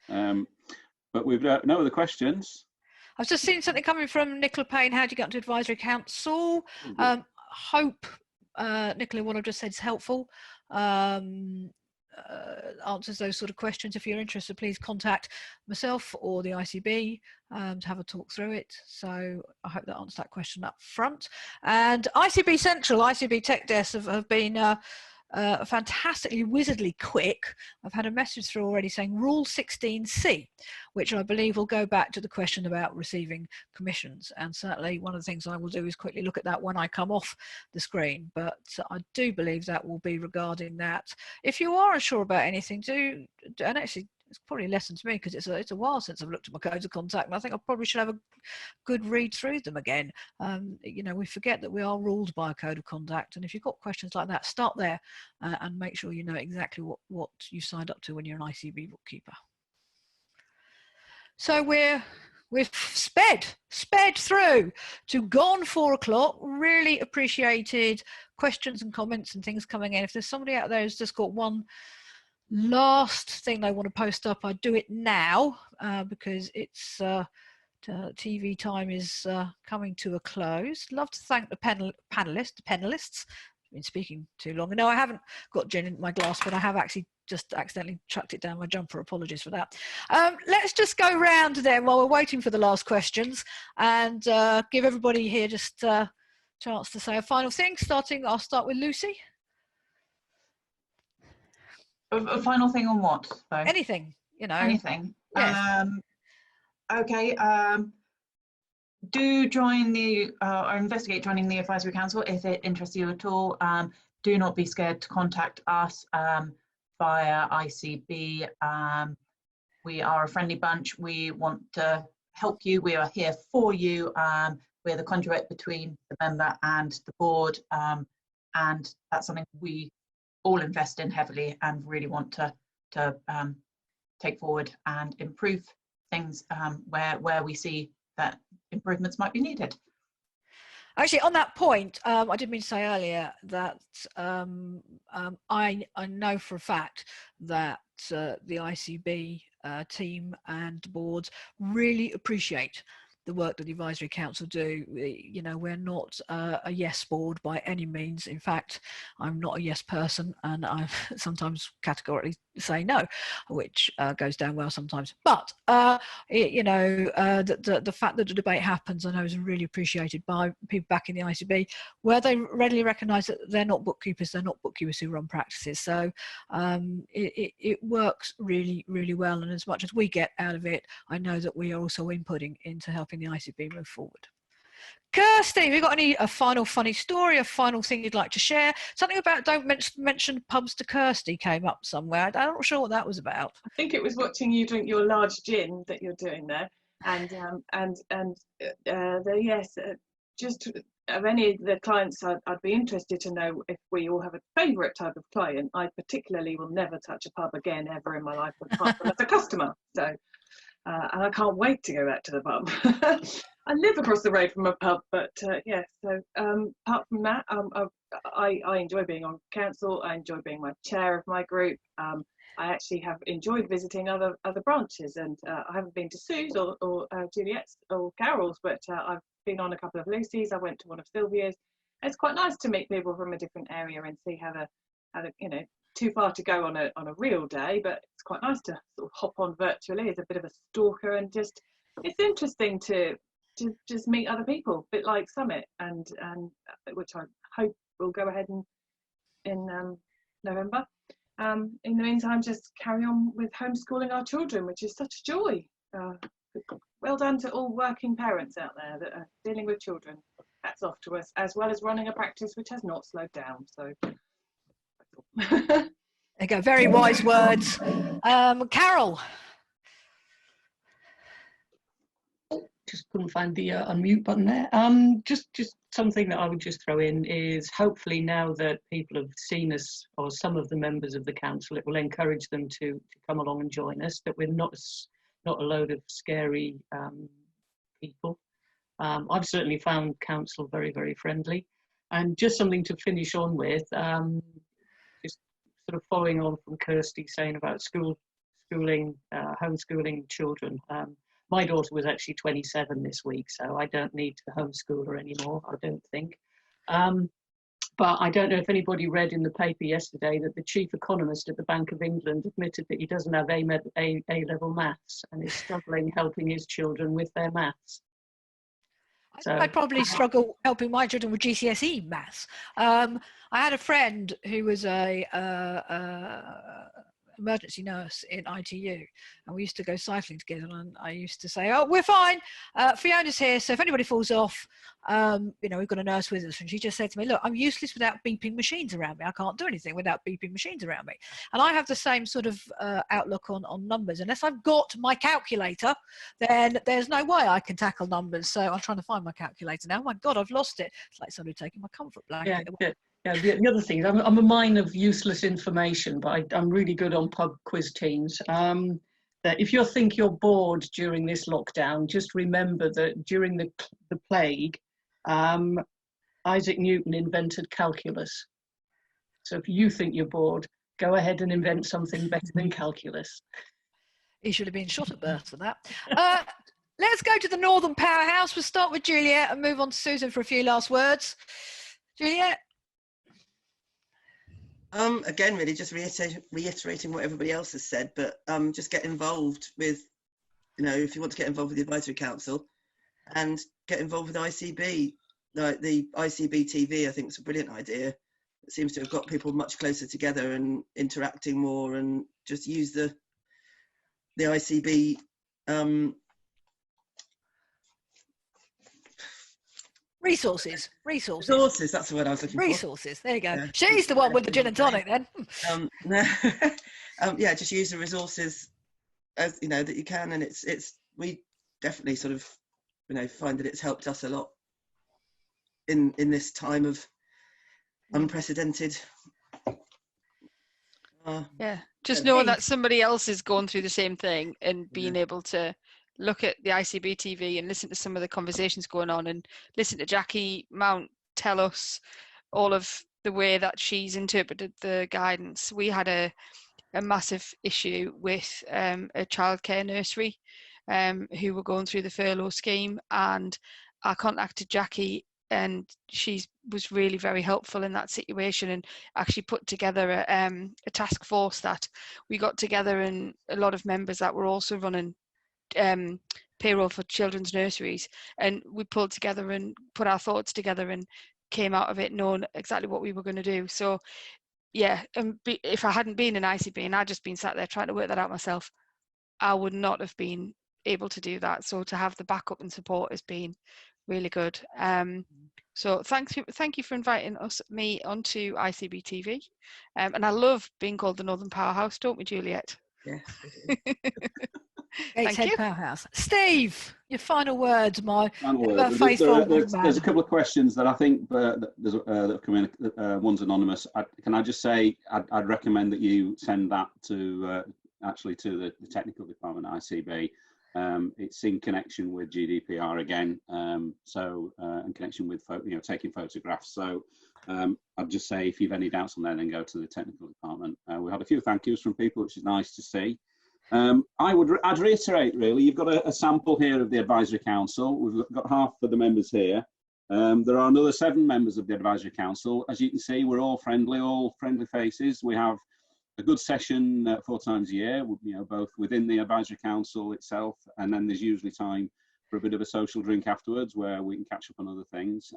But we've no other questions. I've just seen something coming from Nicola Payne. How do you get onto Advisory Council? Hope, Nicola, what I've just said is helpful. Answers those sort of questions. If you're interested, please contact myself or the ICB to have a talk through it. So I hope that answers that question up front. And ICB Central, ICB Tech Desk have been fantastically wizardly quick. I've had a message through already saying Rule 16C, which I believe will go back to the question about receiving commissions. And certainly one of the things I will do is quickly look at that when I come off the screen. But I do believe that will be regarding that. If you are unsure about anything, and actually it's probably a lesson to me because it's a while since I've looked at my codes of contact, and I think I probably should have a good read through them again. You know, we forget that we are ruled by a code of conduct, and if you've got questions like that, start there and make sure you know exactly what you signed up to when you're an ICB bookkeeper. So we've sped through to gone 4 o'clock. Really appreciated questions and comments and things coming in. If there's somebody out there who's just got one last thing they want to post up, I do it now because it's TV time is coming to a close. Love to thank the panelists. I've been speaking too long. No, I haven't got gin in my glass, but I have actually just accidentally chucked it down my jumper. Apologies for that. Let's just go round then while we're waiting for the last questions and give everybody here just a chance to say a final thing. I'll start with Lucy. A final thing on what? Though? Anything, you know. Anything. Yes. Okay. Do join the or investigate joining the advisory council if it interests you at all. Do not be scared to contact us via ICB. We are a friendly bunch. We want to help you. We are here for you. We're the conduit between the member and the board, and that's something we all invest in heavily and really want to take forward and improve things where we see that improvements might be needed. Actually, on that point, I did mean to say earlier that I know for a fact that the ICB team and boards really appreciate the work that the advisory council do. You know, we're not a yes board by any means. In fact, I'm not a yes person, and I sometimes categorically say no, which goes down well sometimes. But you know, the fact that the debate happens, I know, is really appreciated by people back in the ICB, where they readily recognise that they're not bookkeepers, they're not bookkeepers who run practices. So it works really, really well. And as much as we get out of it, I know that we are also inputting into helping the ICB move forward. Kirsty, have you got a final funny story, a final thing you'd like to share? Something about don't mention pubs to Kirsty came up somewhere. I'm not sure what that was about. I think it was watching you drink your large gin that you're doing there, and just of any of the clients, I'd be interested to know if we all have a favourite type of client. I particularly will never touch a pub again ever in my life apart from as a customer. So. And I can't wait to go back to the pub. I live across the road from a pub, but yeah. So apart from that, I enjoy being on council. I enjoy being my chair of my group. I actually have enjoyed visiting other branches, and I haven't been to Sue's or Juliet's or Caryl's, but I've been on a couple of Lucy's. I went to one of Sylvia's. It's quite nice to meet people from a different area and see how the you know. Too far to go on a real day, but it's quite nice to sort of hop on virtually as a bit of a stalker, and just it's interesting to just meet other people, a bit like Summit, and which I hope will go ahead in November. In the meantime, just carry on with homeschooling our children, which is such a joy. Well done to all working parents out there that are dealing with children. Hats off to us, as well as running a practice which has not slowed down. So. There you go, very wise words. Caryl. Just couldn't find the unmute button there. Just something that I would just throw in is hopefully now that people have seen us, or some of the members of the council, it will encourage them to come along and join us, that we're not a load of scary people. I've certainly found council very, very friendly. And just something to finish on with, sort of following on from Kirsty saying about homeschooling children. My daughter was actually 27 this week, so I don't need to homeschool her anymore, I don't think. But I don't know if anybody read in the paper yesterday that the chief economist at the Bank of England admitted that he doesn't have A-level maths and is struggling helping his children with their maths. So I probably struggle helping my children with GCSE maths. I had a friend who was a emergency nurse in ITU, and we used to go cycling together, and I used to say, oh, we're fine, Fiona's here, so if anybody falls off, you know, we've got a nurse with us. And she just said to me, look, I'm useless without beeping machines around me. I can't do anything without beeping machines around me. And I have the same sort of outlook on numbers. Unless I've got my calculator, then there's no way I can tackle numbers. So I'm trying to find my calculator now. Oh my God, I've lost it. It's like somebody taking my comfort blanket away. Yeah, the other thing is I'm a mine of useless information, but I'm really good on pub quiz teams. That if you think you're bored during this lockdown, just remember that during the plague, Isaac Newton invented calculus. So if you think you're bored, go ahead and invent something better than calculus. He should have been shot at birth for that. Let's go to the Northern Powerhouse. We'll start with Juliet and move on to Susan for a few last words. Juliet? Again, really just reiterating what everybody else has said, but just get involved with, you know, if you want to get involved with the Advisory Council, and get involved with ICB. Like the ICB TV, I think is a brilliant idea. It seems to have got people much closer together and interacting more, and just use the ICB Resources, that's the word I was looking for. Resources, there you go. Yeah. She's the one with the gin and tonic then. Yeah, just use the resources as, you know, that you can, and we definitely sort of, you know, find that it's helped us a lot in this time of unprecedented just knowing that somebody else is going through the same thing, and being able to look at the ICB TV and listen to some of the conversations going on, and listen to Jackie Mount tell us all of the way that she's interpreted the guidance. We had a massive issue with a childcare nursery who were going through the furlough scheme, and I contacted Jackie, and she was really very helpful in that situation, and actually put together a task force that we got together, and a lot of members that were also running payroll for children's nurseries, and we pulled together and put our thoughts together and came out of it knowing exactly what we were going to do. So yeah, if I hadn't been in ICB and I'd just been sat there trying to work that out myself, I would not have been able to do that. So to have the backup and support has been really good. So thank you for inviting me onto ICB TV, and I love being called the Northern Powerhouse, don't we, Juliet? Yeah. Gateshead Powerhouse. Steve, your final words, my faithful. There's a couple of questions that I think that have come in. One's anonymous. Can I just say I'd recommend that you send that to actually to the technical department at ICB. It's in connection with GDPR again, in connection with taking photographs. So I'd just say if you've any doubts on that, then go to the technical department. We had a few thank yous from people, which is nice to see. I'd reiterate, really, you've got a sample here of the Advisory Council. We've got half of the members here. There are another 7 members of the Advisory Council. As you can see, we're all friendly faces. We have a good session 4 times a year, both within the Advisory Council itself, and then there's usually time for a bit of a social drink afterwards where we can catch up on other things.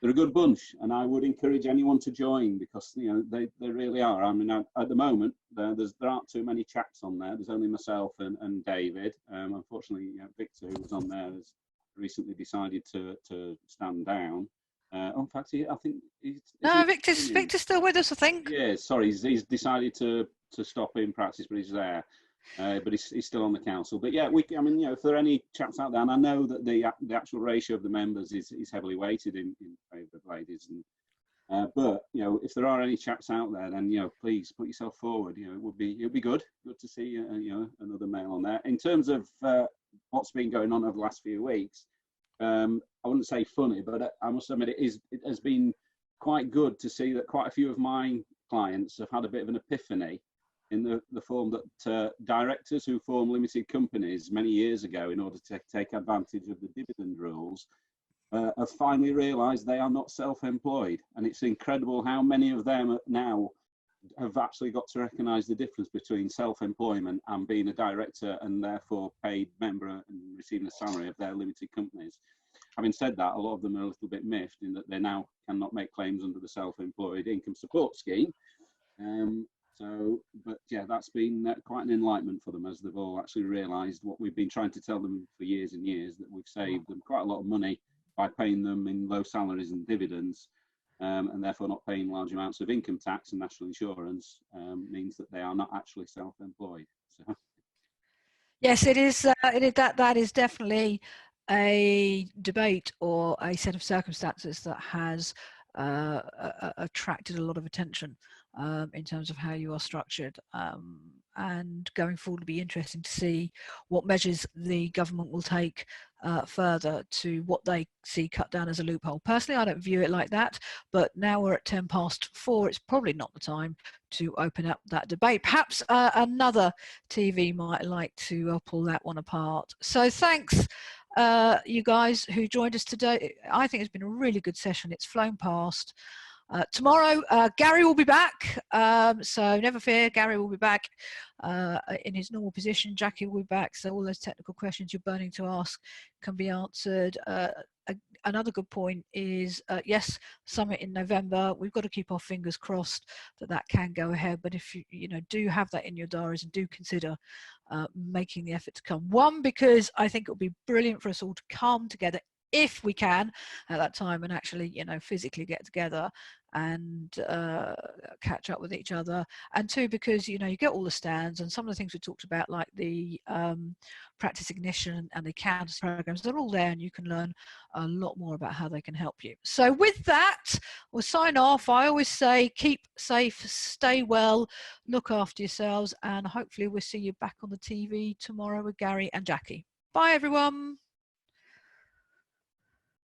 They're a good bunch, and I would encourage anyone to join, because they really are. I mean, at the moment there aren't too many chaps on there. There's only myself and David. Unfortunately, Victor, who was on there, has recently decided to stand down. In fact, I think Victor's still with us, I think. Yeah, sorry, he's decided to stop in practice, but he's there. But he's still on the council. But yeah, if there are any chaps out there, and I know that the actual ratio of the members is heavily weighted in favour of ladies, but if there are any chaps out there, then please put yourself forward. It would be good to see another male on there. In terms of what's been going on over the last few weeks, I wouldn't say funny, but I must admit it has been quite good to see that quite a few of my clients have had a bit of an epiphany, in the form that directors who formed limited companies many years ago in order to take advantage of the dividend rules have finally realised they are not self-employed. And it's incredible how many of them now have actually got to recognise the difference between self-employment and being a director, and therefore paid member and receiving a salary of their limited companies. having said that, a lot of them are a little bit miffed in that they now cannot make claims under the self-employed income support scheme. But yeah, that's been quite an enlightenment for them, as they've all actually realised what we've been trying to tell them for years and years, that we've saved them quite a lot of money by paying them in low salaries and dividends, and therefore not paying large amounts of income tax and national insurance means that they are not actually self-employed. So. Yes, it is. That is definitely a debate or a set of circumstances that has attracted a lot of attention in terms of how you are structured. And going forward, it'll be interesting to see what measures the government will take further to what they see cut down as a loophole. Personally, I don't view it like that, but now we're at 4:10. It's probably not the time to open up that debate. Perhaps another TV might like to pull that one apart. So thanks, you guys who joined us today. I think it's been a really good session. It's flown past. Tomorrow, Gary will be back, so never fear, Gary will be back in his normal position. Jackie will be back, so all those technical questions you're burning to ask can be answered. Another good point is, yes, summit in November. We've got to keep our fingers crossed that that can go ahead, but if you do have that in your diaries and do consider making the effort to come. One, because I think it'll be brilliant for us all to come together if we can at that time and actually physically get together and catch up with each other, and two, because you get all the stands and some of the things we talked about, like the practice ignition and the accountancy programs, they're all there and you can learn a lot more about how they can help you. So with that, we'll sign off. I always say keep safe, stay well, look after yourselves, and hopefully we'll see you back on the TV tomorrow with Gary and Jackie. Bye everyone.